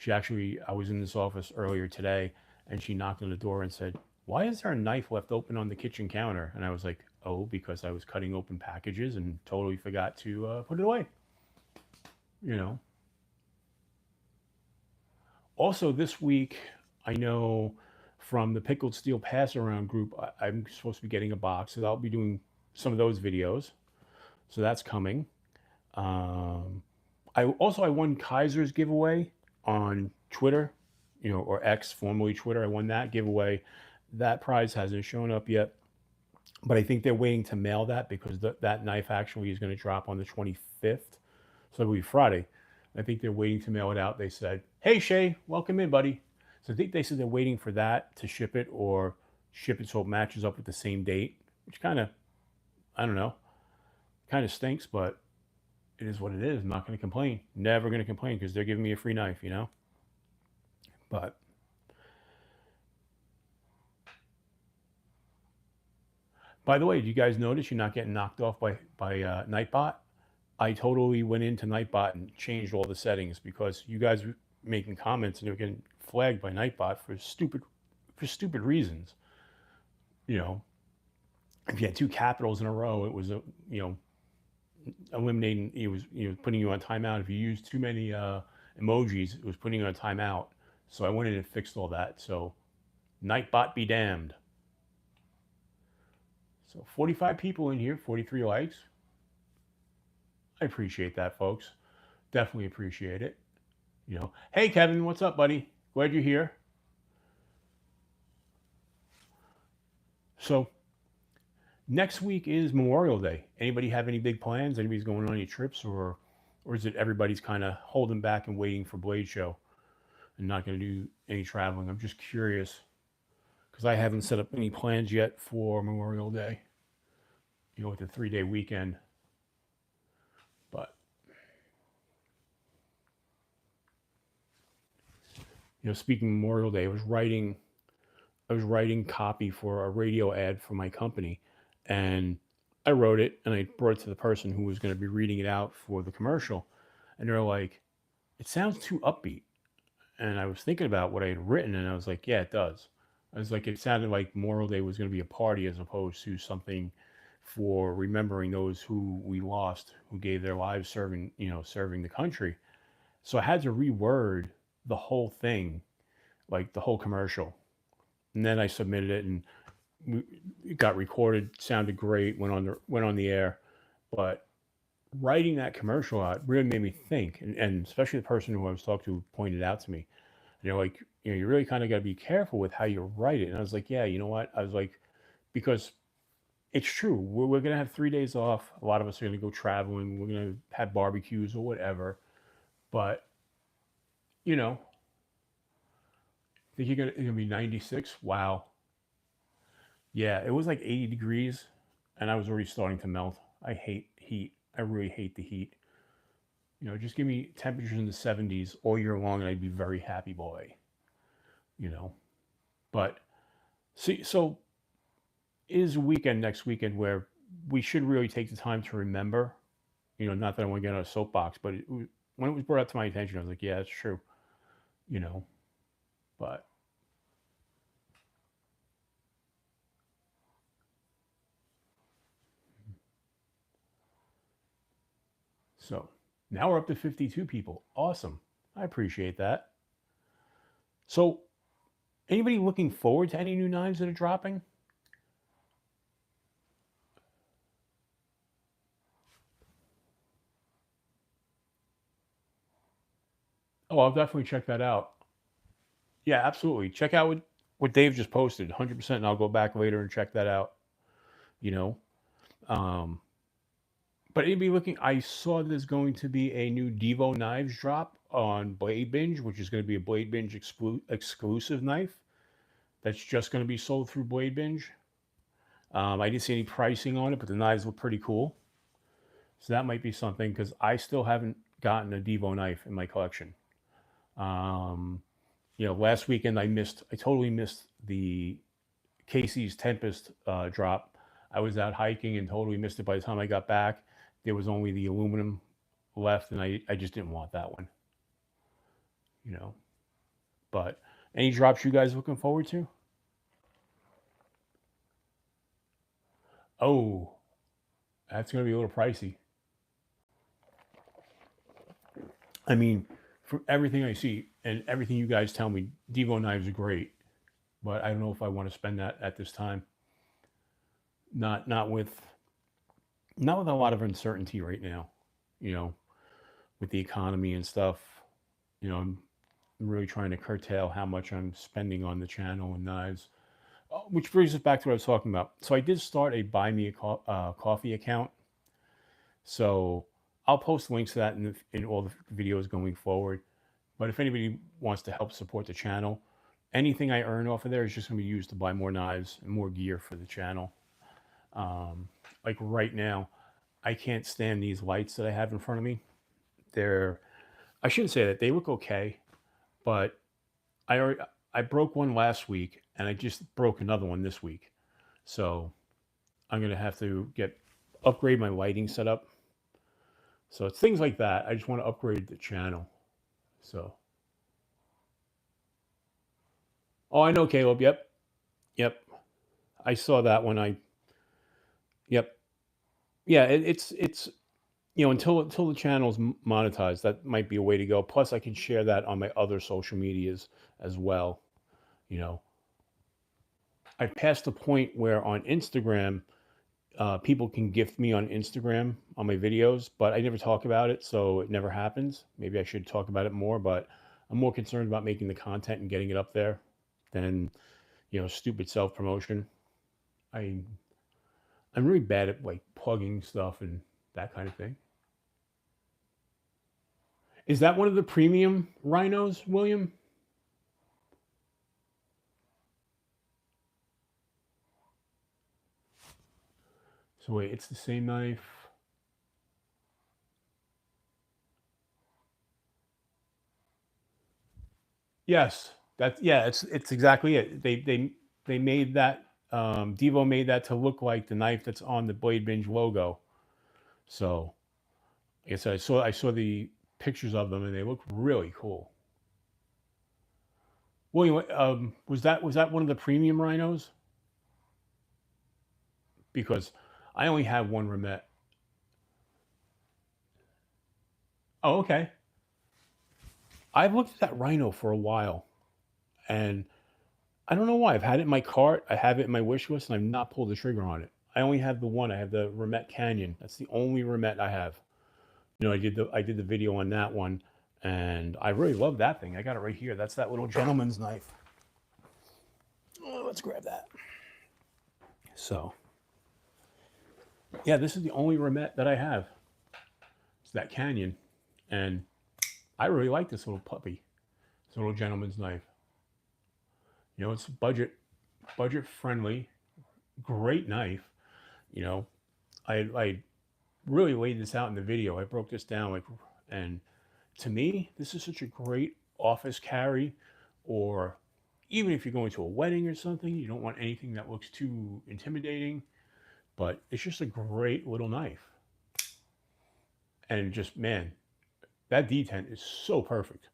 I was in this office earlier today and she knocked on the door and said, "Why is there a knife left open on the kitchen counter?" And I was like, "Oh, because I was cutting open packages and totally forgot to put it away." You know. Also, this week, I know from the Pickled Steel Pass Around group, I'm supposed to be getting a box, so I'll be doing some of those videos. So that's coming. I won Kaiser's giveaway on Twitter, or X, formerly Twitter. I won that giveaway. That prize hasn't shown up yet, but I think they're waiting to mail that because that knife actually is going to drop on the 25th, so it'll be Friday. I think they're waiting to mail it out. They said, "Hey Shay, welcome in, buddy." So I think they said they're waiting for that to ship it or ship it so it matches up with the same date, which kind of, I don't know, kind of stinks, but it is what it is. I'm not going to complain. Never going to complain because they're giving me a free knife, But by the way, do you guys notice you're not getting knocked off by Nightbot? I totally went into Nightbot and changed all the settings because you guys were making comments and they were getting flagged by Nightbot for stupid reasons. If you had two capitals in a row, it was eliminating. It was putting you on timeout. If you used too many emojis, it was putting you on timeout. So I went in and fixed all that. So Nightbot be damned. So 45 people in here, 43 likes. I appreciate that, folks. Definitely appreciate it. Hey Kevin, what's up, buddy? Glad you're here. So next week is Memorial Day. Anybody have any big plans? Anybody's going on any trips, or is it everybody's kind of holding back and waiting for Blade Show and not going to do any traveling? I'm just curious because I haven't set up any plans yet for Memorial Day. With the 3-day weekend. But speaking of Memorial Day, I was writing copy for a radio ad for my company, and I wrote it and I brought it to the person who was going to be reading it out for the commercial, and they're like, "It sounds too upbeat." And I was thinking about what I had written, and I was like, "Yeah, it does." I was like, it sounded like Memorial Day was going to be a party as opposed to something for remembering those who we lost, who gave their lives serving the country. So I had to reword the whole thing, like the whole commercial. And then I submitted it and it got recorded, sounded great, went on the air. But writing that commercial out really made me think, and especially the person who I was talking to pointed out to me, you really kind of got to be careful with how you write it. And I was like, yeah, you know what? I was like, because it's true. We're going to have 3 days off. A lot of us are going to go traveling. We're going to have barbecues or whatever. But, think it's going to be 96? Wow. Yeah, it was like 80 degrees, and I was already starting to melt. I hate heat. I really hate the heat. Just give me temperatures in the 70s all year long, and I'd be very happy boy. But see, so is a weekend next weekend where we should really take the time to remember. Not that I want to get on a soapbox, but when it was brought up to my attention, I was like, yeah, it's true. But so now we're up to 52 people. Awesome. I appreciate that. So anybody looking forward to any new knives that are dropping? Oh, I'll definitely check that out. Yeah, absolutely. Check out what Dave just posted, 100%, and I'll go back later and check that out. Um, but anybody looking, I saw there's going to be a new Devo knives drop on Blade Binge, which is going to be a Blade Binge exclusive knife that's just going to be sold through Blade Binge. I didn't see any pricing on it, but the knives look pretty cool. So that might be something, because I still haven't gotten a Devo knife in my collection. Last weekend I totally missed the Casey's Tempest drop. I was out hiking and totally missed it. By the time I got back, there was only the aluminum left, and I just didn't want that one. But any drops you guys looking forward to? Oh, that's going to be a little pricey. I mean, from everything I see and everything you guys tell me, Devo knives are great, but I don't know if I want to spend that at this time. Not with a lot of uncertainty right now, with the economy and stuff. I'm really trying to curtail how much I'm spending on the channel and knives. Which brings us back to what I was talking about. So I did start a Buy Me a Coffee account. So I'll post links to that in all the videos going forward. But if anybody wants to help support the channel, anything I earn off of there is just going to be used to buy more knives and more gear for the channel. Like right now, I can't stand these lights that I have in front of me. I shouldn't say that. They look okay, but I broke one last week, and I just broke another one this week. So I'm going to have to upgrade my lighting setup. So it's things like that. I just want to upgrade the channel. So. Oh, I know, Caleb. Yep. I saw that one. Yep. Yeah, it's until the channel's monetized, that might be a way to go. Plus, I can share that on my other social medias as well. I passed the point where on Instagram, people can gift me on Instagram on my videos, but I never talk about it, so it never happens. Maybe I should talk about it more, but I'm more concerned about making the content and getting it up there than stupid self-promotion. I'm really bad at like plugging stuff and that kind of thing. Is that one of the premium rhinos, William? So wait, it's the same knife. Yes, it's exactly it. They made that Devo made that to look like the knife that's on the Blade Binge logo. So, like I said, I saw the pictures of them, and they look really cool. William, was that one of the premium rhinos? Because I only have one Remet. Oh, okay. I've looked at that rhino for a while, and I don't know why. I've had it in my cart. I have it in my wish list, and I've not pulled the trigger on it. I only have the one. I have the Remet Canyon. That's the only Remet I have. I did the video on that one, and I really love that thing. I got it right here. That's that little gentleman's knife. Oh, let's grab that. So, yeah, this is the only Remet that I have. It's that Canyon, and I really like this little puppy. This little gentleman's knife. It's budget friendly, great knife. I really laid this out in the video. I broke this down, and to me, this is such a great office carry, or even if you're going to a wedding or something, you don't want anything that looks too intimidating, but it's just a great little knife. And just, man, that detent is so perfect.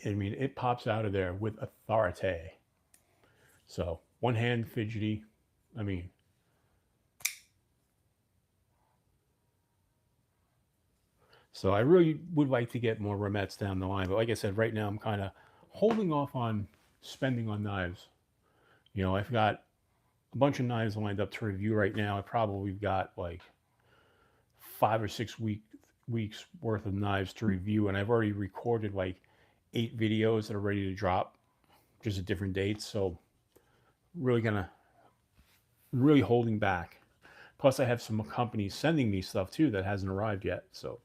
I mean, it pops out of there with authority. So, one hand fidgety. I mean, so I really would like to get more Remets down the line. But like I said, right now I'm kind of holding off on spending on knives. I've got a bunch of knives lined up to review right now. I probably got like 5 or 6 weeks worth of knives to review, and I've already recorded like 8 videos that are ready to drop, just at different dates. So really holding back. Plus, I have some companies sending me stuff too that hasn't arrived yet. So,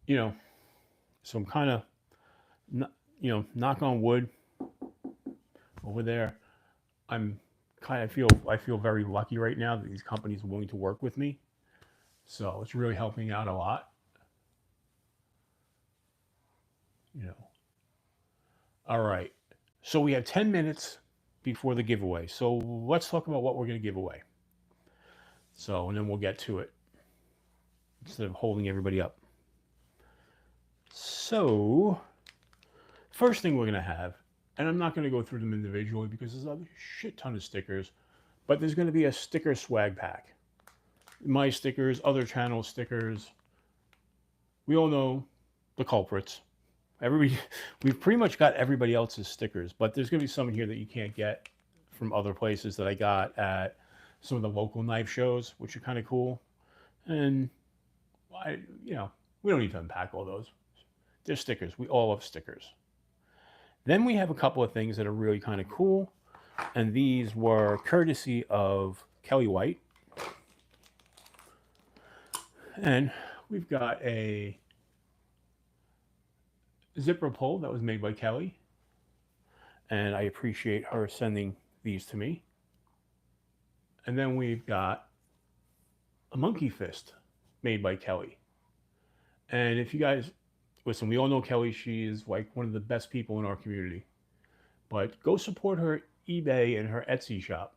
so I'm kind of, knock on wood over there. I feel very lucky right now that these companies are willing to work with me. So it's really helping out a lot. You know. All right. So we have 10 minutes before the giveaway. So let's talk about what we're going to give away. So, and then we'll get to it instead of holding everybody up. So, first thing we're going to have, and I'm not going to go through them individually because there's a shit ton of stickers, but there's going to be a sticker swag pack. My stickers, other channel stickers. We all know the culprits. Everybody, we've pretty much got everybody else's stickers, but there's going to be some in here that you can't get from other places that I got at some of the local knife shows, which are kind of cool. And we don't need to unpack all those. They're stickers. We all love stickers. Then we have a couple of things that are really kind of cool, and these were courtesy of Kelly White. And we've got a zipper pull that was made by Kelly, and I appreciate her sending these to me. And then we've got a monkey fist made by Kelly. And if you guys listen, we all know Kelly. She is like one of the best people in our community. But go support her eBay and her Etsy shop,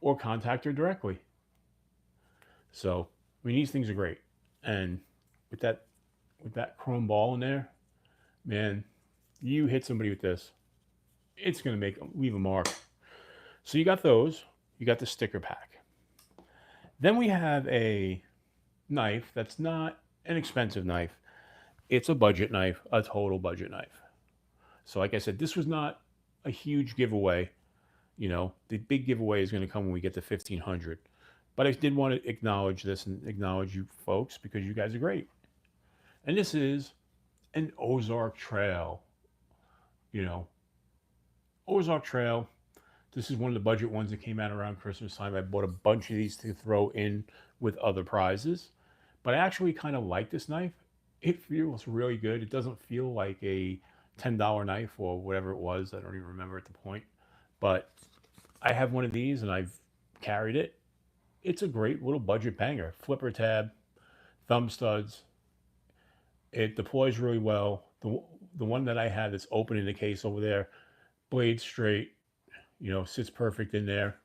or contact her directly. So, I mean, these things are great. And with that chrome ball in there, man, you hit somebody with this, it's going to leave a mark. So you got those. You got the sticker pack. Then we have a knife that's not an expensive knife. It's a budget knife, a total budget knife. So like I said, this was not a huge giveaway. The big giveaway is going to come when we get to 1,500. But I did want to acknowledge this and acknowledge you folks because you guys are great. And this is an Ozark Trail. Ozark Trail. This is one of the budget ones that came out around Christmas time. I bought a bunch of these to throw in with other prizes. But I actually kind of like this knife. It feels really good. It doesn't feel like a $10 knife or whatever it was. I don't even remember at the point. But I have one of these and I've carried it. It's a great little budget banger. Flipper tab, thumb studs. It deploys really well. The one that I have that's open in the case over there, blade straight, sits perfect in there.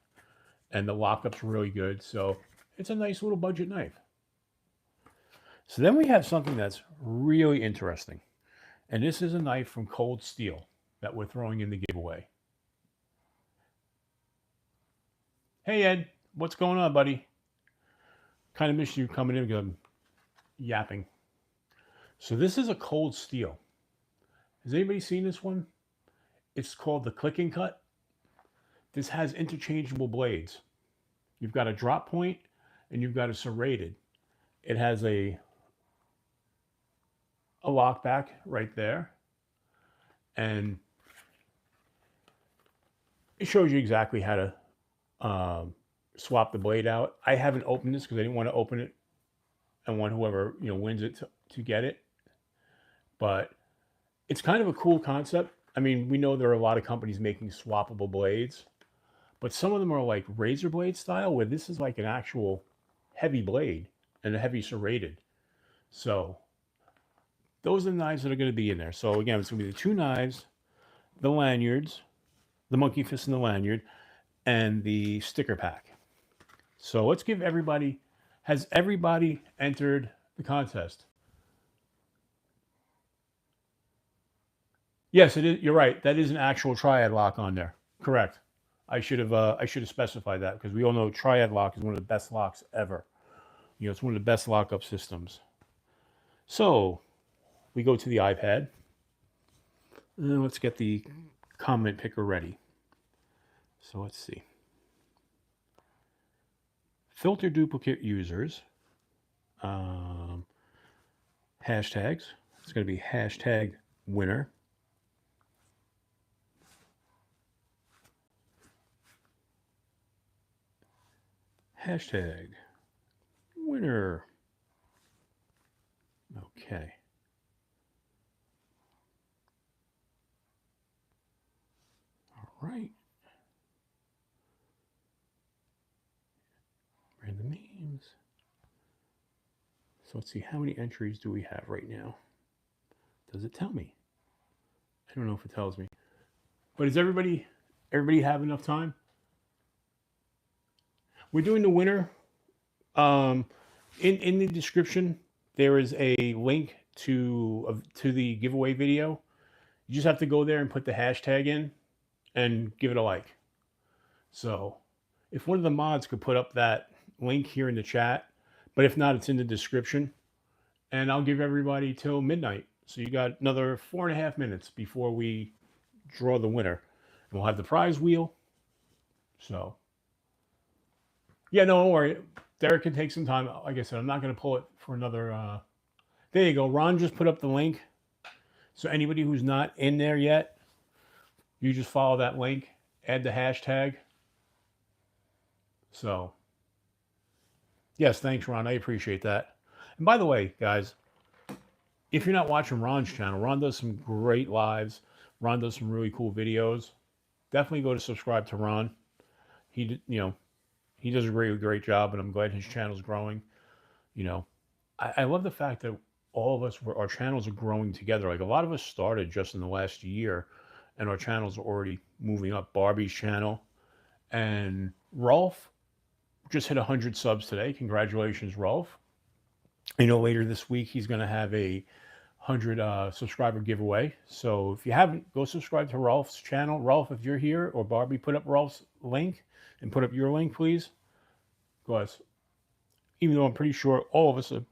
And the lockup's really good. So it's a nice little budget knife. So then we have something that's really interesting. And this is a knife from Cold Steel that we're throwing in the giveaway. Hey, Ed. What's going on, buddy? Kind of missed you coming in because I'm yapping. So this is a Cold Steel. Has anybody seen this one? It's called the Click and Cut. This has interchangeable blades. You've got a drop point and you've got a serrated. It has a lock back right there. And it shows you exactly how to swap the blade out. I haven't opened this because I didn't want to open it. I want whoever wins it to get it. But it's kind of a cool concept. I mean, we know there are a lot of companies making swappable blades, but some of them are like razor blade style, where this is like an actual heavy blade and a heavy serrated. So those are the knives that are going to be in there. So again, it's going to be the two knives, the lanyards, the monkey fist and the lanyard, and the sticker pack. So let's give everybody, has everybody entered the contest? Yes, it is. You're right. That is an actual triad lock on there. Correct. I should have specified that because we all know triad lock is one of the best locks ever. It's one of the best lockup systems. So we go to the iPad. And let's get the comment picker ready. So let's see. Filter duplicate users. Hashtags. It's going to be hashtag winner. Hashtag winner. Okay. All right. Random memes. So let's see, how many entries do we have right now? Does it tell me? I don't know if it tells me. But does everybody have enough time? We're doing the winner. In the description, there is a link to the giveaway video. You just have to go there and put the hashtag in and give it a like. So if one of the mods could put up that link here in the chat, but if not, it's in the description. And I'll give everybody till midnight. So you got another 4.5 minutes before we draw the winner. And we'll have the prize wheel. So, yeah, no, don't worry. Derek can take some time. Like I said, I'm not going to pull it for another. There you go. Ron just put up the link. So anybody who's not in there yet, you just follow that link, add the hashtag. So, yes, thanks, Ron. I appreciate that. And by the way, guys, if you're not watching Ron's channel, Ron does some great lives. Ron does some really cool videos. Definitely go to subscribe to Ron. He does a great job, and I'm glad his channel's growing. I love the fact that all of us, our channels are growing together. Like a lot of us started just in the last year, and our channels are already moving up. Barbie's channel and Rolf just hit 100 subs today. Congratulations, Rolf. Later this week he's going to have a 100 subscriber giveaway. So if you haven't, go subscribe to Rolf's channel. Rolf, if you're here, or Barbie, put up Rolf's link and put up your link, please. Because even though I'm pretty sure all of us are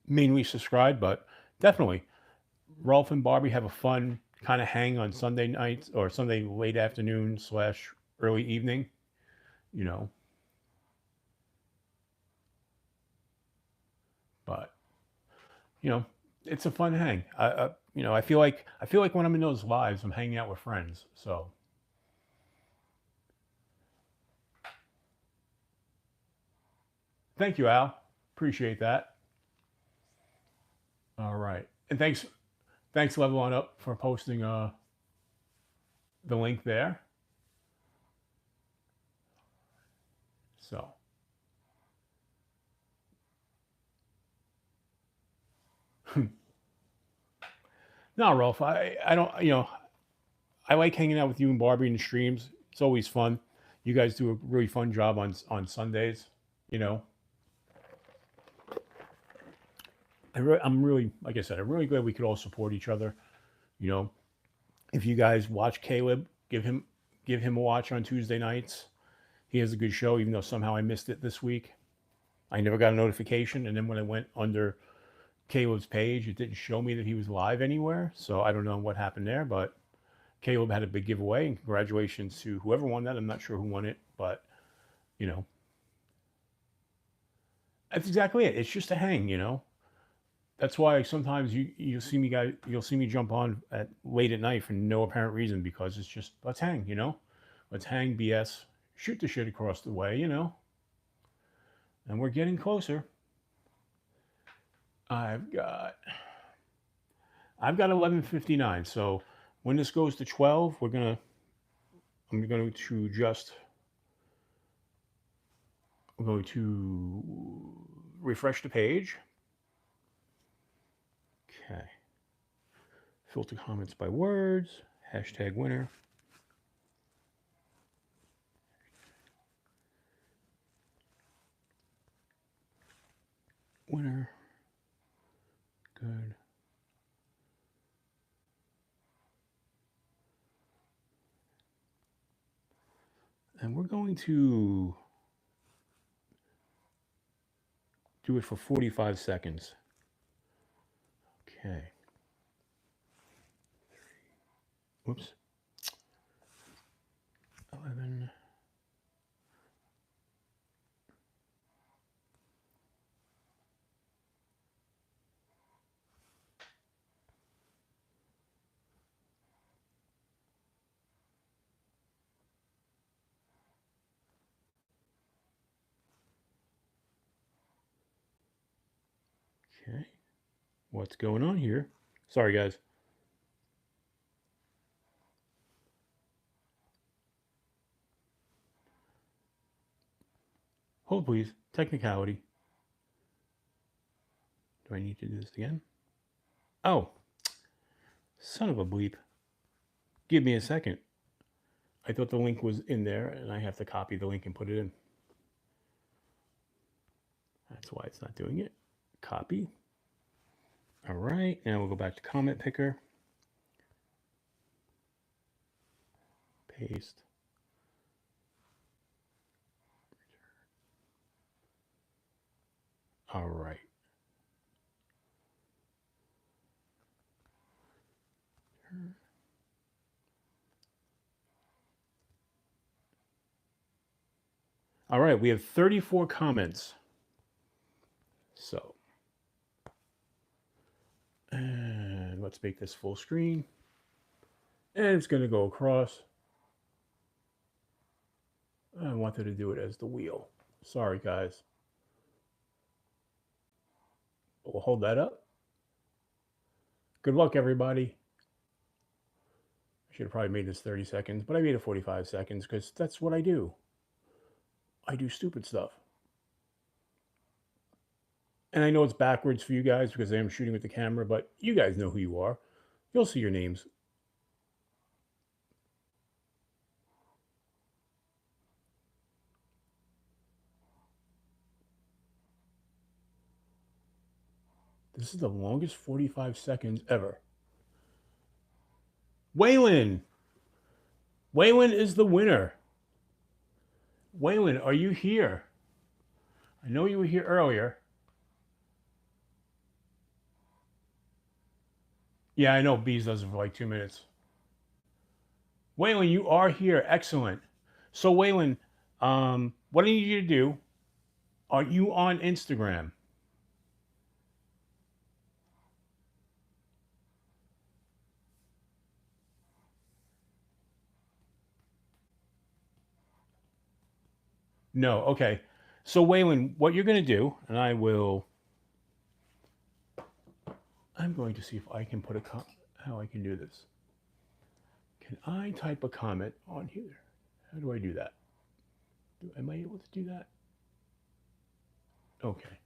mainly subscribed, but definitely Rolf and Barbie have a fun kind of hang on Sunday nights or Sunday late afternoon / early evening. But it's a fun hang. I feel like when I'm in those lives, I'm hanging out with friends. So thank you, Al. Appreciate that. All right, and thanks Level On Up for posting the link there. So no, Rolf, I don't. I like hanging out with you and Barbie in the streams. It's always fun. You guys do a really fun job on Sundays. I'm really, like I said, I'm really glad we could all support each other. If you guys watch Caleb, give him a watch on Tuesday nights. He has a good show, even though somehow I missed it this week. I never got a notification, and then when I went under Caleb's page, it didn't show me that he was live anywhere. So I don't know what happened there, but Caleb had a big giveaway, and congratulations to whoever won that. I'm not sure who won it, but that's exactly it. It's just a hang. That's why sometimes you'll see me jump on late at night for no apparent reason, because it's just, let's hang. Let's hang, BS, shoot the shit across the way. And we're getting closer. I've got 11:59. So when this goes to 12, I'm going to just refresh the page. Okay. Filter comments by words. Hashtag winner. Winner. Good. And we're going to do it for 45 seconds. Okay. Whoops. 11. Okay. What's going on here? Sorry, guys. Hold, please. Technicality. I need to do this again? Oh, son of a bleep. Give me a second. I thought the link was in there, and I have to copy the link and put it in. That's why it's not doing it. Copy. All right, now we'll go back to comment picker. Paste. All right. All right, we have 34 comments. So, and let's make this full screen. And it's going to go across. I wanted to do it as the wheel. Sorry, guys. We'll hold that up. Good luck, everybody. I should have probably made this 30 seconds, but I made it 45 seconds because that's what I do. I do stupid stuff. And I know it's backwards for you guys because I am shooting with the camera, but you guys know who you are. You'll see your names. This is the longest 45 seconds ever. Waylon! Waylon is the winner. Waylon, are you here? I know you were here earlier. Yeah, I know Bees does it for like 2 minutes. Waylon, you are here. Excellent. So, Waylon, what I need you to do, are you on Instagram? No. Okay. So, Waylon, what you're going to do, and I'm going to see if I can put how I can do this. Can I type a comment on here? How do I do that? Am I able to do that? Okay.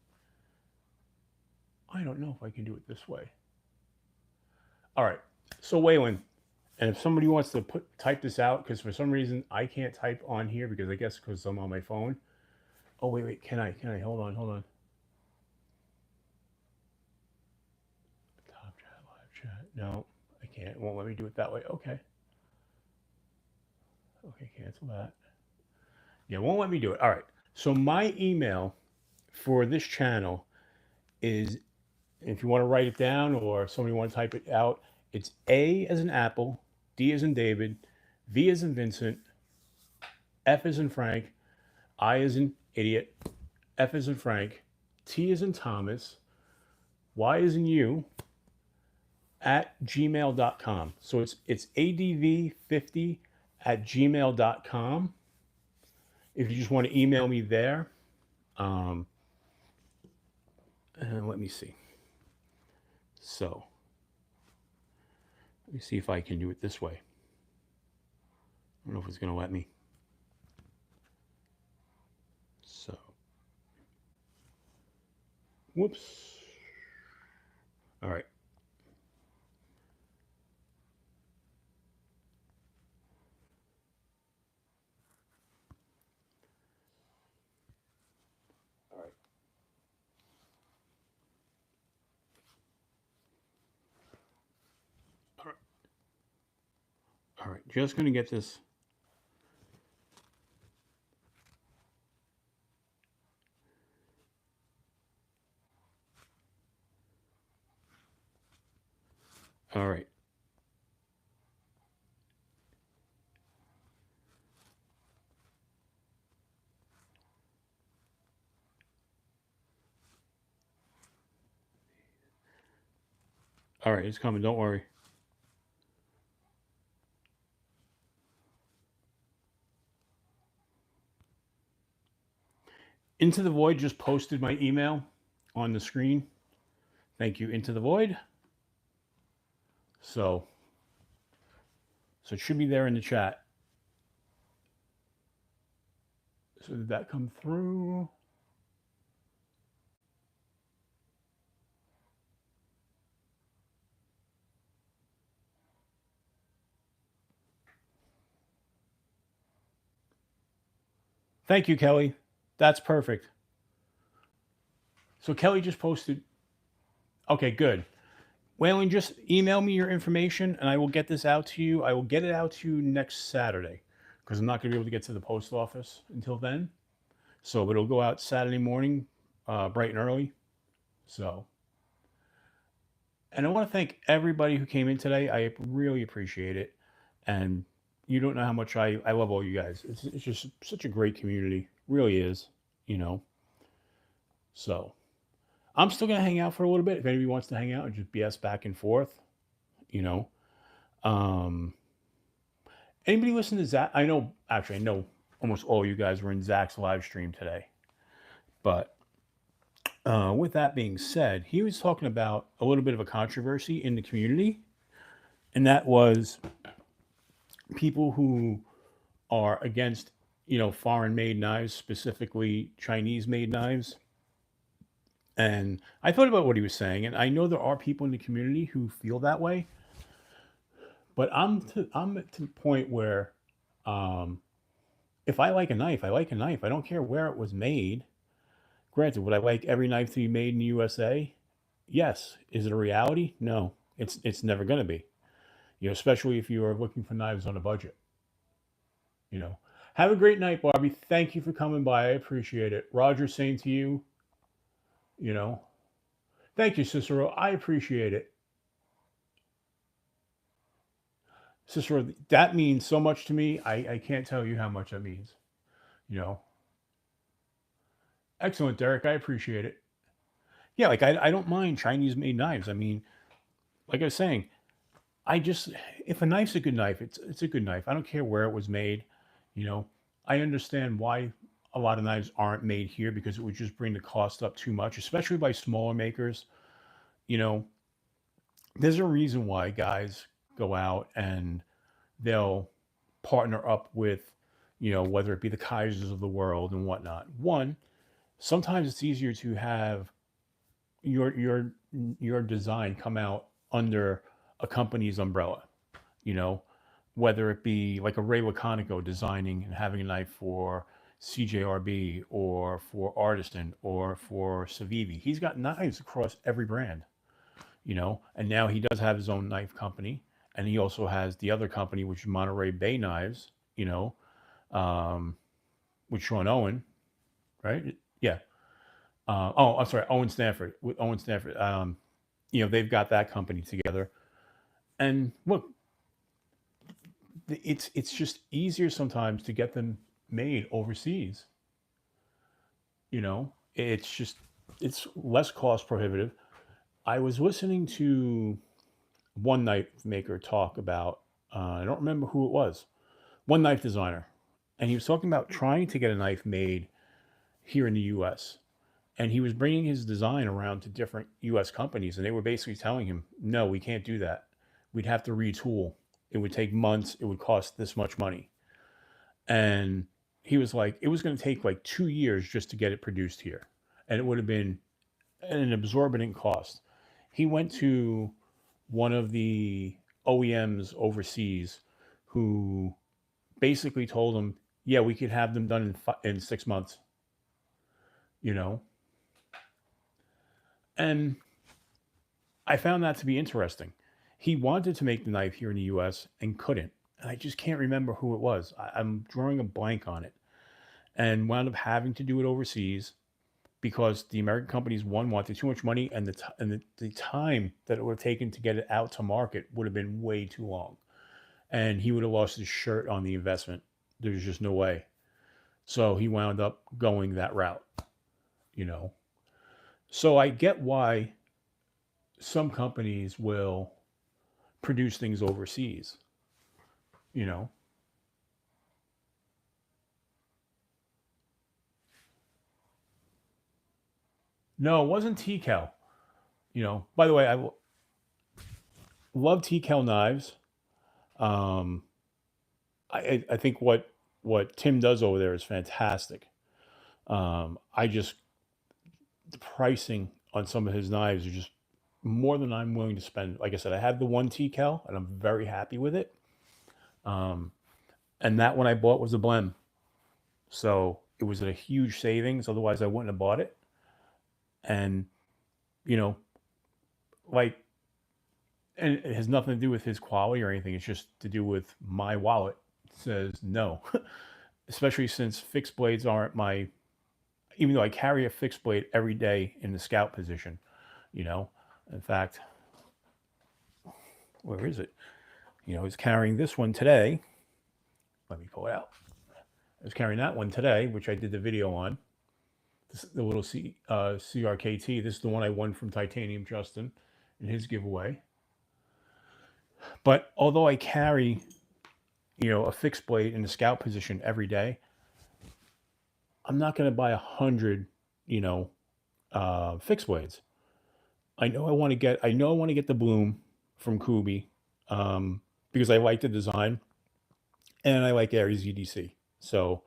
I don't know if I can do it this way. All right. So, Waylon, and if somebody wants to type this out, because for some reason I can't type on here because I guess because I'm on my phone. Oh, wait. Can I? Hold on. Top chat, live chat. No, I can't. It won't let me do it that way. Okay. Okay, cancel that. Yeah, it won't let me do it. All right. So my email for this channel is, if you want to write it down or somebody want to type it out, it's A as in Apple, D as in David, V as in Vincent, F as in Frank, I as in idiot, F as in Frank, T as in Thomas, Y as in you, at gmail.com. So it's adv50@gmail.com. If you just want to email me there. And let me see. So let me see if I can do it this way. I don't know if it's going to let me. So, whoops. All right. All right. Just going to get this. All right. All right, it's coming. Don't worry. Into the Void just posted my email on the screen. Thank you, Into the Void. So it should be there in the chat. So did that come through? Thank you, Kelly. That's perfect. So Kelly just posted. Okay, good. Waylon, just email me your information and I will get this out to you. I will get it out to you next Saturday because I'm not going to be able to get to the post office until then. So it'll go out Saturday morning, bright and early. So, and I want to thank everybody who came in today. I really appreciate it. And you don't know how much I love all you guys. It's just such a great community. Really is, you know. So I'm still going to hang out for a little bit. If anybody wants to hang out and just BS back and forth, you know. Um, Anybody listen to Zach? I know almost all you guys were in Zach's live stream today. But with that being said, he was talking about a little bit of a controversy in the community. And that was people who are against, foreign made knives, specifically Chinese made knives. And I thought about what he was saying. And I know there are people in the community who feel that way. But I'm to the point where if I like a knife, I like a knife. I don't care where it was made. Granted, would I like every knife to be made in the USA? Yes. Is it a reality? No. It's never going to be. Especially if you are looking for knives on a budget. Have a great night, Barbie. Thank you for coming by. I appreciate it. Roger, same to you. Thank you, Cicero. I appreciate it. Cicero, that means so much to me. I can't tell you how much that means. Excellent, Derek. I appreciate it. Yeah, like I don't mind Chinese made knives. I mean, like I was saying, if a knife's a good knife, it's a good knife. I don't care where it was made. I understand why a lot of knives aren't made here because it would just bring the cost up too much, especially by smaller makers. There's a reason why guys go out and they'll partner up with, whether it be the Kaisers of the world and whatnot. One, sometimes it's easier to have your design come out under a company's umbrella, whether it be like a Ray Laconico designing and having a knife for CJRB or for Artisan or for Civivi. He's got knives across every brand, and now he does have his own knife company. And he also has the other company, which is Monterey Bay Knives, with Sean Owen, right? Yeah. I'm sorry, Owen Stanford. With Owen Stanford, they've got that company together. And look, it's just easier sometimes to get them made overseas. It's less cost prohibitive. I was listening to one knife maker talk about, I don't remember who it was, one knife designer. And he was talking about trying to get a knife made here in the US. And he was bringing his design around to different US companies. And they were basically telling him, no, we can't do that. We'd have to retool. It would take months. It would cost this much money. And he was like, it was going to take like 2 years just to get it produced here. And it would have been an exorbitant cost. He went to one of the OEMs overseas who basically told him, yeah, we could have them done in 6 months, And I found that to be interesting. He wanted to make the knife here in the US and couldn't. And I just can't remember who it was. I'm drawing a blank on it. And wound up having to do it overseas because the American companies, one, wanted too much money, and the time that it would have taken to get it out to market would have been way too long. And he would have lost his shirt on the investment. There's just no way. So he wound up going that route, So I get why some companies will produce things overseas, No, it wasn't TCal. By the way, love TCal knives. Um, I think what Tim does over there is fantastic. I just the pricing on some of his knives are just more than I'm willing to spend. Like I said, I have the one TCal and I'm very happy with it. And that one I bought was a blem. So it was at a huge savings. Otherwise, I wouldn't have bought it. And, you know, like, and it has nothing to do with his quality or anything. It's just to do with my wallet says no, especially since fixed blades aren't my, even though I carry a fixed blade every day in the scout position, you know, in fact, where is it? You know, I was carrying this one today. Let me pull it out. I was carrying that one today, which I did the video on. This, the little CRKT. This is the one I won from Titanium Justin in his giveaway. But although I carry, you know, a fixed blade in the scout position every day, I'm not going to buy 100, you know, fixed blades. I know I want to get the Bloom from Kubi, because I like the design and I like Aries EDC. So,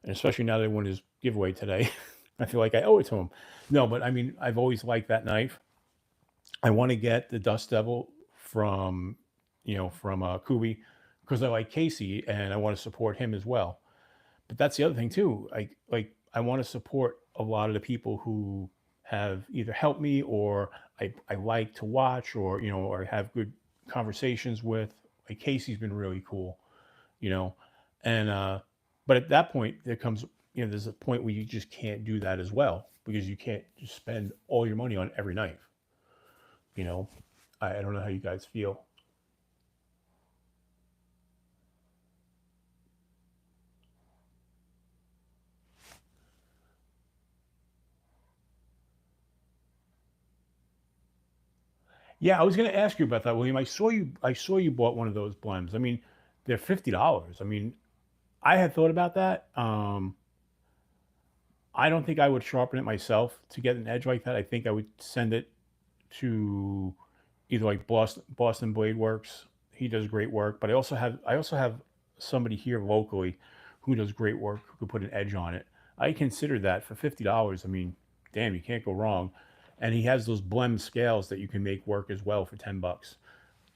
and especially now that I won his giveaway today, I feel like I owe it to him. No, but I mean, I've always liked that knife. I want to get the Dust Devil from, you know, from Kubi, because I like Casey and I want to support him as well. But that's the other thing too. I want to support a lot of the people who have either helped me or I like to watch, or, you know, or have good conversations with. Like Casey's been really cool, you know. And but at that point there comes, you know, there's a point where you just can't do that as well, because you can't just spend all your money on every knife. You know, I don't know how you guys feel. Yeah, I was going to ask you about that, William. I saw you bought one of those blends. I mean, they're $50. I mean, I had thought about that. I don't think I would sharpen it myself to get an edge like that. I think I would send it to either like Boston Blade Works. He does great work, but I also have somebody here locally who does great work who could put an edge on it. I consider that for $50. I mean, damn, you can't go wrong. And he has those blend scales that you can make work as well for $10.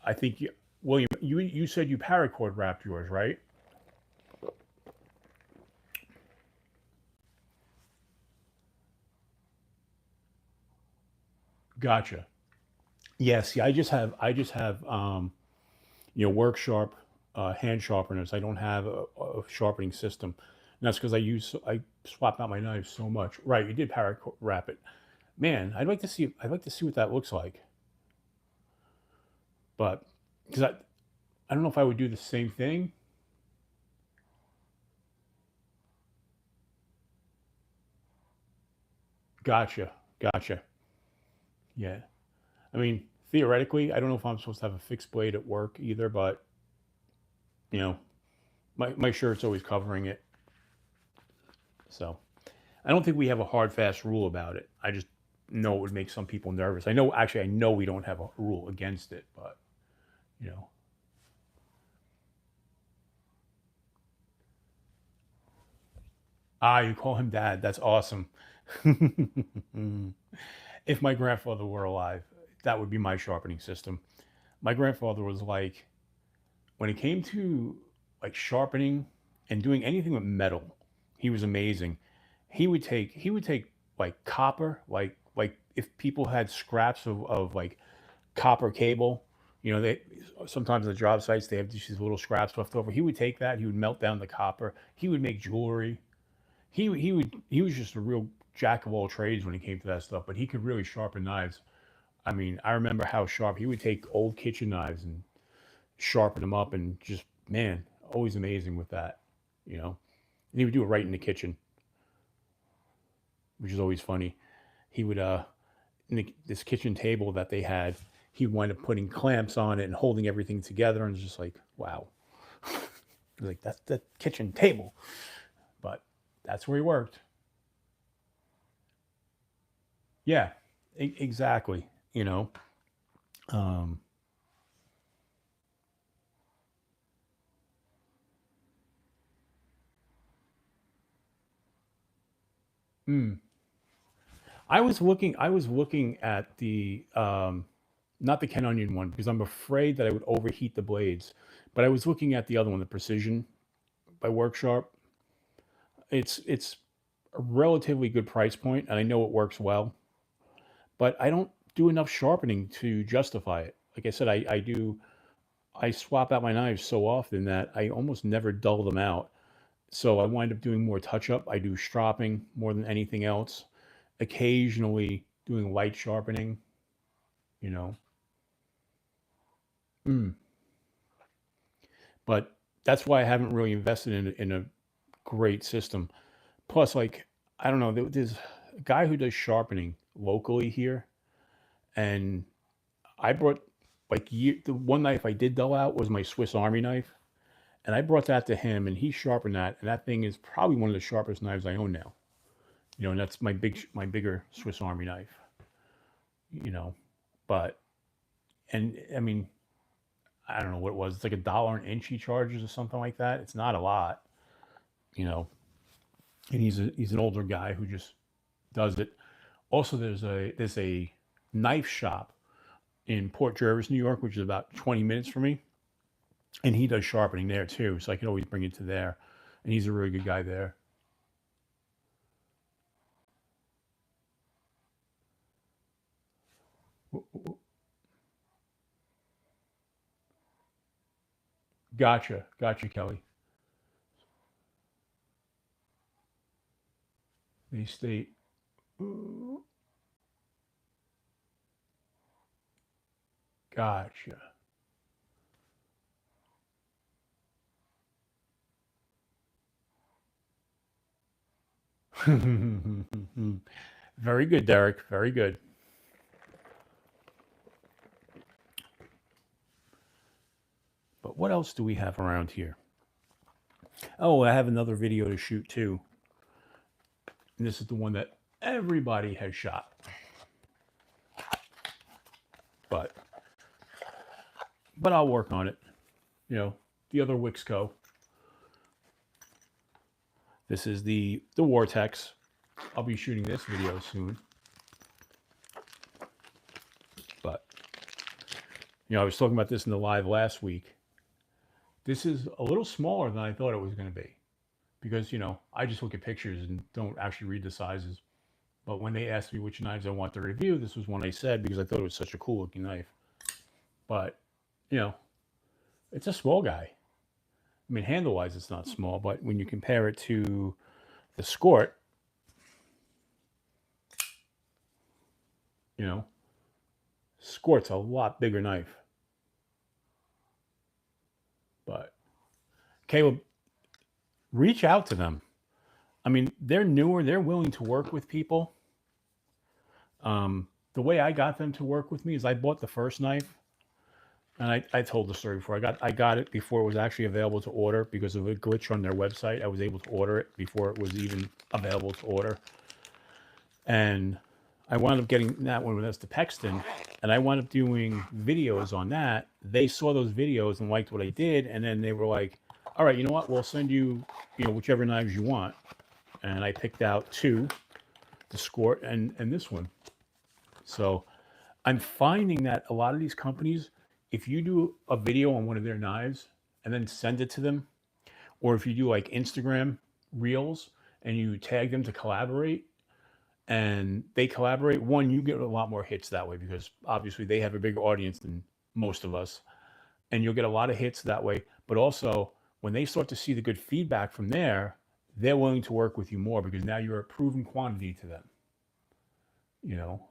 I think William, you said you paracord wrapped yours, right? Gotcha. Yeah. See, I just have you know, work sharp hand sharpeners. I don't have a sharpening system. And that's because I swap out my knives so much. Right, you did para wrap it. Man, I'd like to see what that looks like. But because I don't know if I would do the same thing. Gotcha. Gotcha. Yeah. I mean, theoretically, I don't know if I'm supposed to have a fixed blade at work either, but you know, my shirt's always covering it. So I don't think we have a hard, fast rule about it. I just know it would make some people nervous. I know we don't have a rule against it, but you know. Ah, you call him dad. That's awesome. If my grandfather were alive, that would be my sharpening system. My grandfather was like, when it came to like sharpening and doing anything with metal, he was amazing. He would take like copper, like if people had scraps of like copper cable, you know, they sometimes the job sites they have just these little scraps left over. He would take that, he would melt down the copper, he would make jewelry. He was just a real jack of all trades when it came to that stuff, but he could really sharpen knives. I mean, I remember how sharp he would take old kitchen knives and sharpen them up, and just man, always amazing with that, you know. And he would do it right in the kitchen, which is always funny. He would this kitchen table that they had, he would wind up putting clamps on it and holding everything together, and it's just like wow. Like that's the kitchen table, but that's where he worked. Yeah, exactly. You know, um, mm. I was looking at the not the Ken Onion one because I'm afraid that I would overheat the blades. But I was looking at the other one, the Precision by Workshop. It's a relatively good price point, and I know it works well, but I don't do enough sharpening to justify it. Like I said, I swap out my knives so often that I almost never dull them out. So I wind up doing more touch up. I do stropping more than anything else. Occasionally doing light sharpening, you know. Mm. But that's why I haven't really invested in a great system. Plus, like, I don't know, there's a guy who does sharpening locally here, and I brought the one knife I did dull out was my Swiss Army knife, and I brought that to him, and he sharpened that, and that thing is probably one of the sharpest knives I own now. You know, and that's my bigger Swiss Army knife. You know, but and I mean, I don't know what it was. It's like $1 an inch he charges or something like that. It's not a lot, you know. And he's an older guy who just does it. Also, there's a knife shop in Port Jervis, New York, which is about 20 minutes from me, and he does sharpening there too. So I can always bring it to there, and he's a really good guy there. Gotcha, Kelly. They state, gotcha. Very good, Derek. Very good. But what else do we have around here? Oh, I have another video to shoot too. And this is the one that everybody has shot. But I'll work on it. You know, the other Wixco. This is the Vortex. I'll be shooting this video soon. But, you know, I was talking about this in the live last week. This is a little smaller than I thought it was going to be. Because, you know, I just look at pictures and don't actually read the sizes. But when they asked me which knives I want to review, this was one I said because I thought it was such a cool looking knife. But, you know, it's a small guy. I mean, handle-wise, it's not small, but when you compare it to the Skort, you know, Skort's a lot bigger knife. But, Caleb, reach out to them. I mean, they're newer. They're willing to work with people. The way I got them to work with me is I bought the first knife, and I told the story before. I got it before it was actually available to order because of a glitch on their website. I was able to order it before it was even available to order, and I wound up getting that one as the Pexton, and I wound up doing videos on that. They saw those videos and liked what I did, and then they were like, "All right, you know what? We'll send you, you know, whichever knives you want." And I picked out two, the Skort and this one. So I'm finding that a lot of these companies, if you do a video on one of their knives and then send it to them, or if you do like Instagram reels and you tag them to collaborate and they collaborate, one, you get a lot more hits that way because obviously they have a bigger audience than most of us. And you'll get a lot of hits that way. But also, when they start to see the good feedback from there, they're willing to work with you more because now you're a proven quantity to them. You know?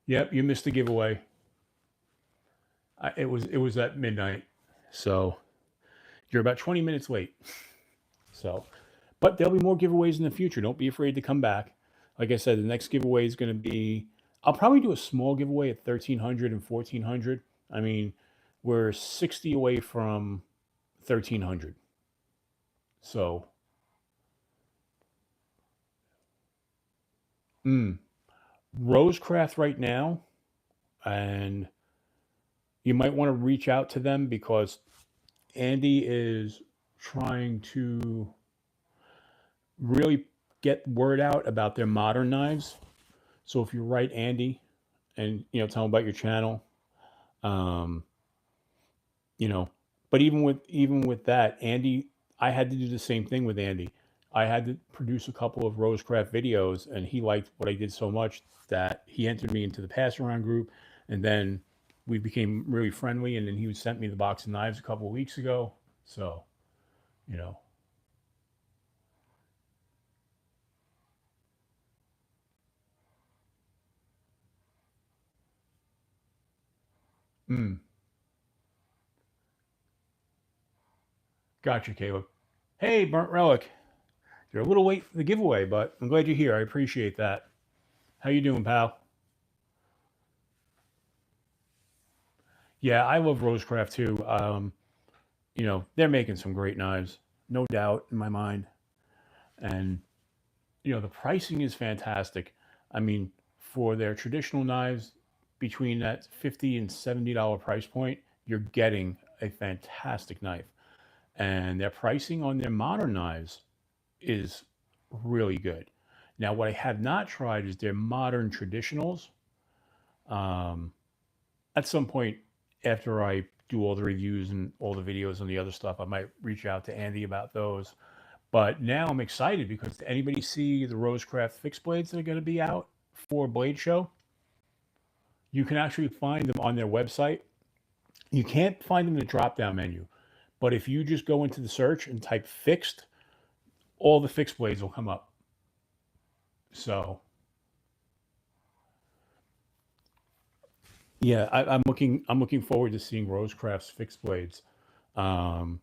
Yep, you missed the giveaway. It was at midnight, so you're about 20 minutes late. So, but there'll be more giveaways in the future. Don't be afraid to come back. Like I said, the next giveaway is going to be. I'll probably do a small giveaway at 1,300 and 1,400. I mean, we're 60 away from 1,300. So, Rosecraft right now, and you might want to reach out to them because Andy is trying to really get word out about their modern knives. So if you write Andy and you know tell him about your channel, you know, but even with that, Andy, I had to do the same thing with Andy. I had to produce a couple of Rosecraft videos, and he liked what I did so much that he entered me into the pass around group, and then we became really friendly. And then he sent me the box of knives a couple of weeks ago. So, you know, mm, gotcha, Caleb. Hey, Burnt Relic. You're a little late for the giveaway, but I'm glad you're here. I appreciate that. How you doing, pal? Yeah, I love Rosecraft too. They're making some great knives, no doubt in my mind. And the pricing is fantastic. I mean, for their traditional knives, between that $50 and $70 price point, you're getting a fantastic knife. And their pricing on their modern knives is really good. Now, what I have not tried is their modern traditionals. Um, at some point, after I do all the reviews and all the videos and the other stuff, I might reach out to Andy about those. But now I'm excited because anybody see the Rosecraft fixed blades that are going to be out for Blade Show? You can actually find them on their website. You can't find them in the drop down menu, but if you just go into the search and type fixed, all the fixed blades will come up. So yeah, I'm looking forward to seeing Rosecraft's fixed blades. Um,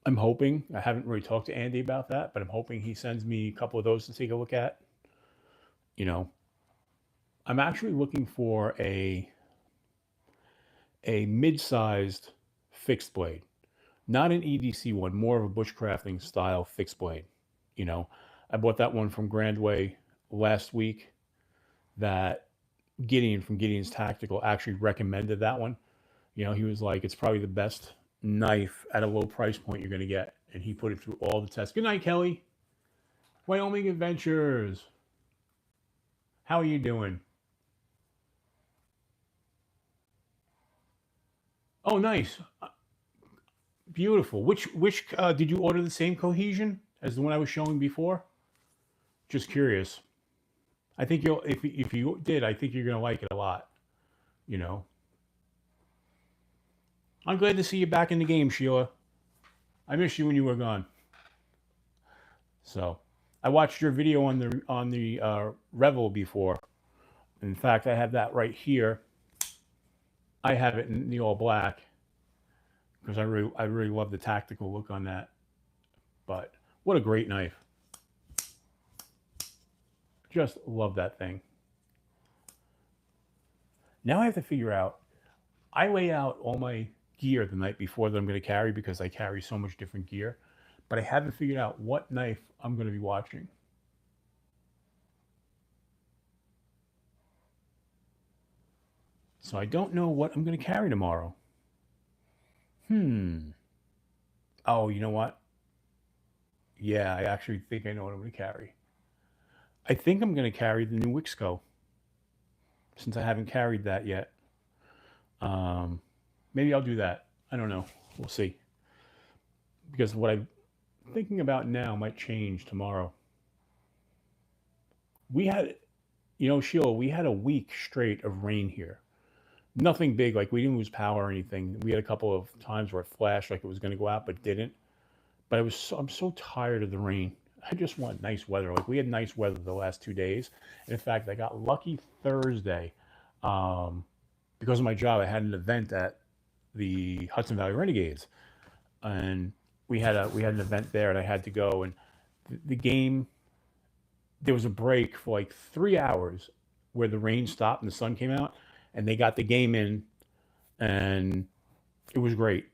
I'm hoping, I haven't really talked to Andy about that, but I'm hoping he sends me a couple of those to take a look at. You know, I'm actually looking for a mid-sized fixed blade, not an EDC one, more of a bushcrafting style fixed blade. You know, I bought that one from Grandway last week. That Gideon from Gideon's Tactical actually recommended that one. He was like, it's probably the best knife at a low price point you're going to get. And he put it through all the tests. Good night, Kelly. Wyoming Adventures. How are you doing? Oh, nice. Beautiful. Which did you order the same cohesion as the one I was showing before? Just curious. I think you'll if you did, I think you're gonna like it a lot. You know. I'm glad to see you back in the game, Sheila. I missed you when you were gone. So, I watched your video on the Revel before. In fact, I have that right here. I have it in the all black because I really love the tactical look on that. But what a great knife! Just love that thing. Now I have to figure out. I lay out all my gear the night before that I'm going to carry because I carry so much different gear, but I haven't figured out what knife I'm going to be watching. So I don't know what I'm going to carry tomorrow. Oh, you know what? Yeah, I actually think I know what I'm going to carry. I think I'm going to carry the new Wixco since I haven't carried that yet. Um, Maybe I'll do that. I don't know. We'll see. Because what I'm thinking about now might change tomorrow. We had, Sheila, we had a week straight of rain here. Nothing big, like we didn't lose power or anything. We had a couple of times where it flashed like it was going to go out, but didn't. But I'm so tired of the rain. I just want nice weather. Like we had nice weather the last 2 days. And in fact, I got lucky Thursday um, because of my job. I had an event at the Hudson Valley Renegades, and we had an event there, and I had to go. And the game, there was a break for like 3 hours where the rain stopped and the sun came out, and they got the game in, and it was great.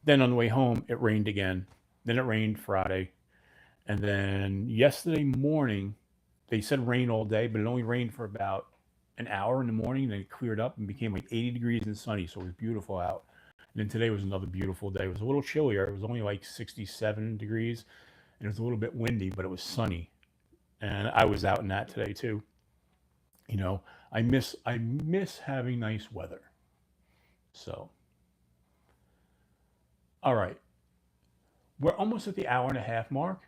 Then on the way home, it rained again. Then it rained Friday, and then yesterday morning, they said rain all day, but it only rained for about an hour in the morning. And then it cleared up and became like 80 degrees and sunny, so it was beautiful out. And then today was another beautiful day. It was a little chillier. It was only like 67 degrees, and it was a little bit windy, but it was sunny. And I was out in that today too. You know, I miss having nice weather. So, all right. we're almost at the hour and a half mark,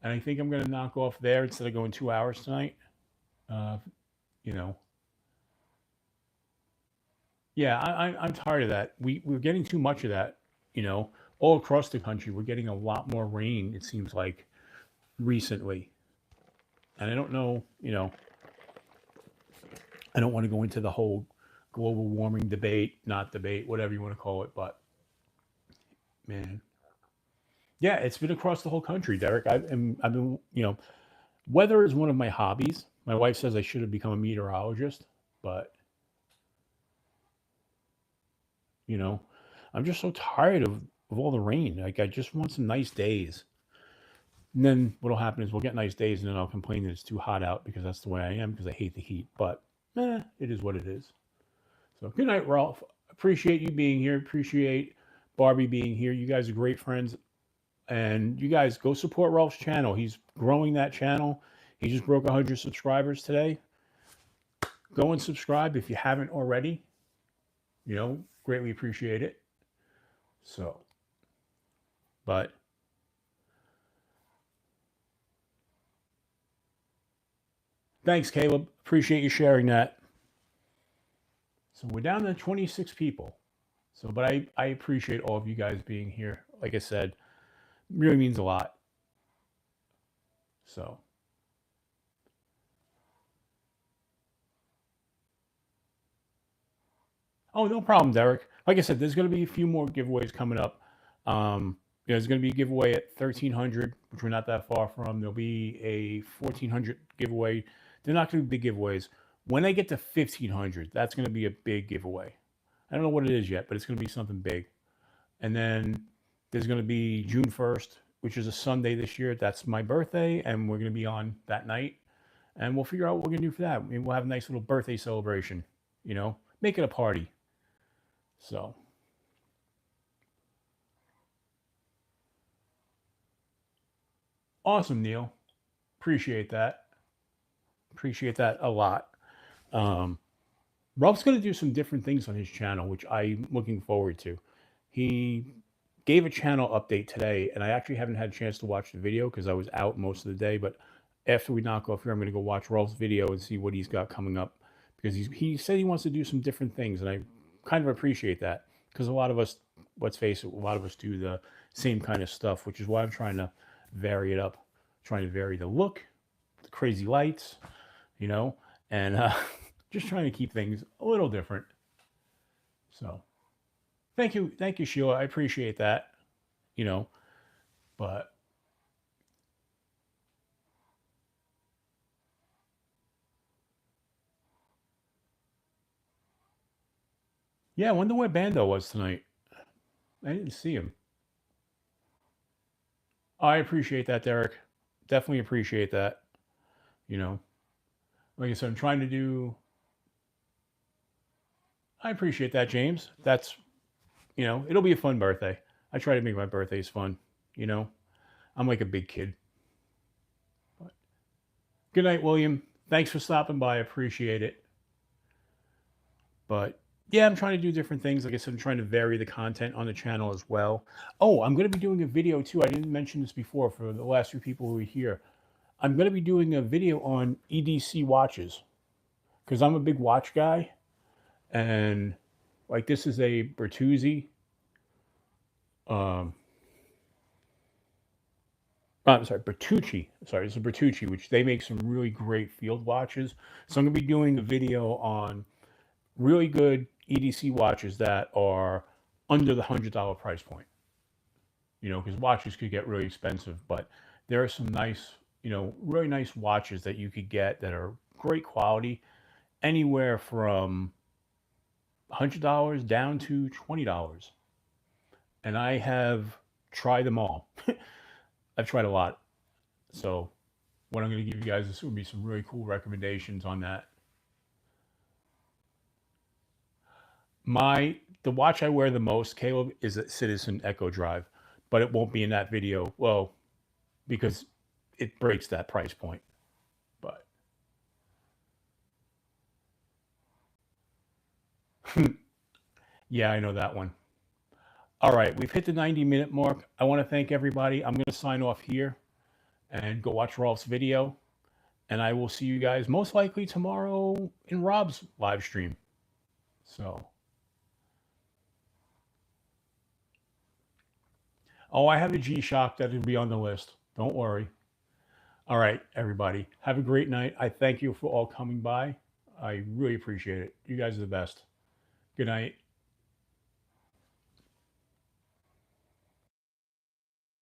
and I think I'm going to knock off there instead of going 2 hours tonight. Uh, you know, yeah, I'm tired of that. We're getting too much of that. You know, all across the country, we're getting a lot more rain. It seems like recently, and I don't know. I don't want to go into the whole global warming debate, not debate, whatever you want to call it, but man, yeah, it's been across the whole country, Derek. I've been, weather is one of my hobbies. My wife says I should have become a meteorologist, but you know, I'm just so tired of all the rain. Like I just want some nice days. And then what'll happen is we'll get nice days, and then I'll complain that it's too hot out because that's the way I am because I hate the heat. But it is what it is. So good night, Ralph. Appreciate you being here. Appreciate Barbie being here. You guys are great friends. And you guys go support Ralph's channel. He's growing that channel. He just broke 100 subscribers today. Go and subscribe if you haven't already. Greatly appreciate it. So, but thanks, Caleb. Appreciate you sharing that. So we're down to 26 people. So, but I appreciate all of you guys being here. Like I said, really means a lot. So, oh, no problem, Derek. Like I said, there's going to be a few more giveaways coming up. There's going to be a giveaway at 1,300, which we're not that far from. There'll be a 1,400 giveaway. They're not going to be big giveaways. When I get to 1,500, that's going to be a big giveaway. I don't know what it is yet, but it's going to be something big. And then there's going to be June 1st, which is a Sunday this year. That's my birthday, and we're going to be on that night. And we'll figure out what we're going to do for that. Maybe we'll have a nice little birthday celebration, make it a party. So, awesome, Neil. Appreciate that. Appreciate that a lot. Um, Ralph's going to do some different things on his channel, which I'm looking forward to. He gave a channel update today, and I actually haven't had a chance to watch the video because I was out most of the day. But after we knock off here, I'm going to go watch Ralph's video and see what he's got coming up because he said he wants to do some different things, and I kind of appreciate that because a lot of us, let's face it, a lot of us do the same kind of stuff, which is why I'm trying to vary it up, trying to vary the look, the crazy lights, and just trying to keep things a little different. So thank you, Sheila. I appreciate that. But yeah, I wonder where Bando was tonight. I didn't see him. I appreciate that, Derek. Definitely appreciate that. You know, like I said, I'm trying to do. I appreciate that, James. That's it'll be a fun birthday. I try to make my birthdays fun. You know, I'm like a big kid. But good night, William. Thanks for stopping by. I appreciate it. But yeah, I'm trying to do different things. Like I said, I'm trying to vary the content on the channel as well. Oh, I'm going to be doing a video too. I didn't mention this before for the last few people who are here. I'm going to be doing a video on EDC watches because I'm a big watch guy. And like this is a Bertuzzi. Um, I'm sorry, Bertucci. Sorry, it's a Bertucci, which they make some really great field watches. So I'm going to be doing a video on really good EDC watches that are under the $100 price point. Because watches could get really expensive, but there are some nice, really nice watches that you could get that are great quality, anywhere from $100 down to $20. And I have tried them all. I've tried a lot. So what I'm going to give you guys is will be some really cool recommendations on that. The watch I wear the most, Caleb, is a Citizen Echo Drive, but it won't be in that video. Well, because it breaks that price point. But yeah, I know that one. All right, we've hit the 90-minute mark. I want to thank everybody. I'm going to sign off here and go watch Rolf's video. And I will see you guys most likely tomorrow in Rob's live stream. So, oh, I have a G-Shock that will be on the list. Don't worry. All right, everybody. Have a great night. I thank you for all coming by. I really appreciate it. You guys are the best. Good night.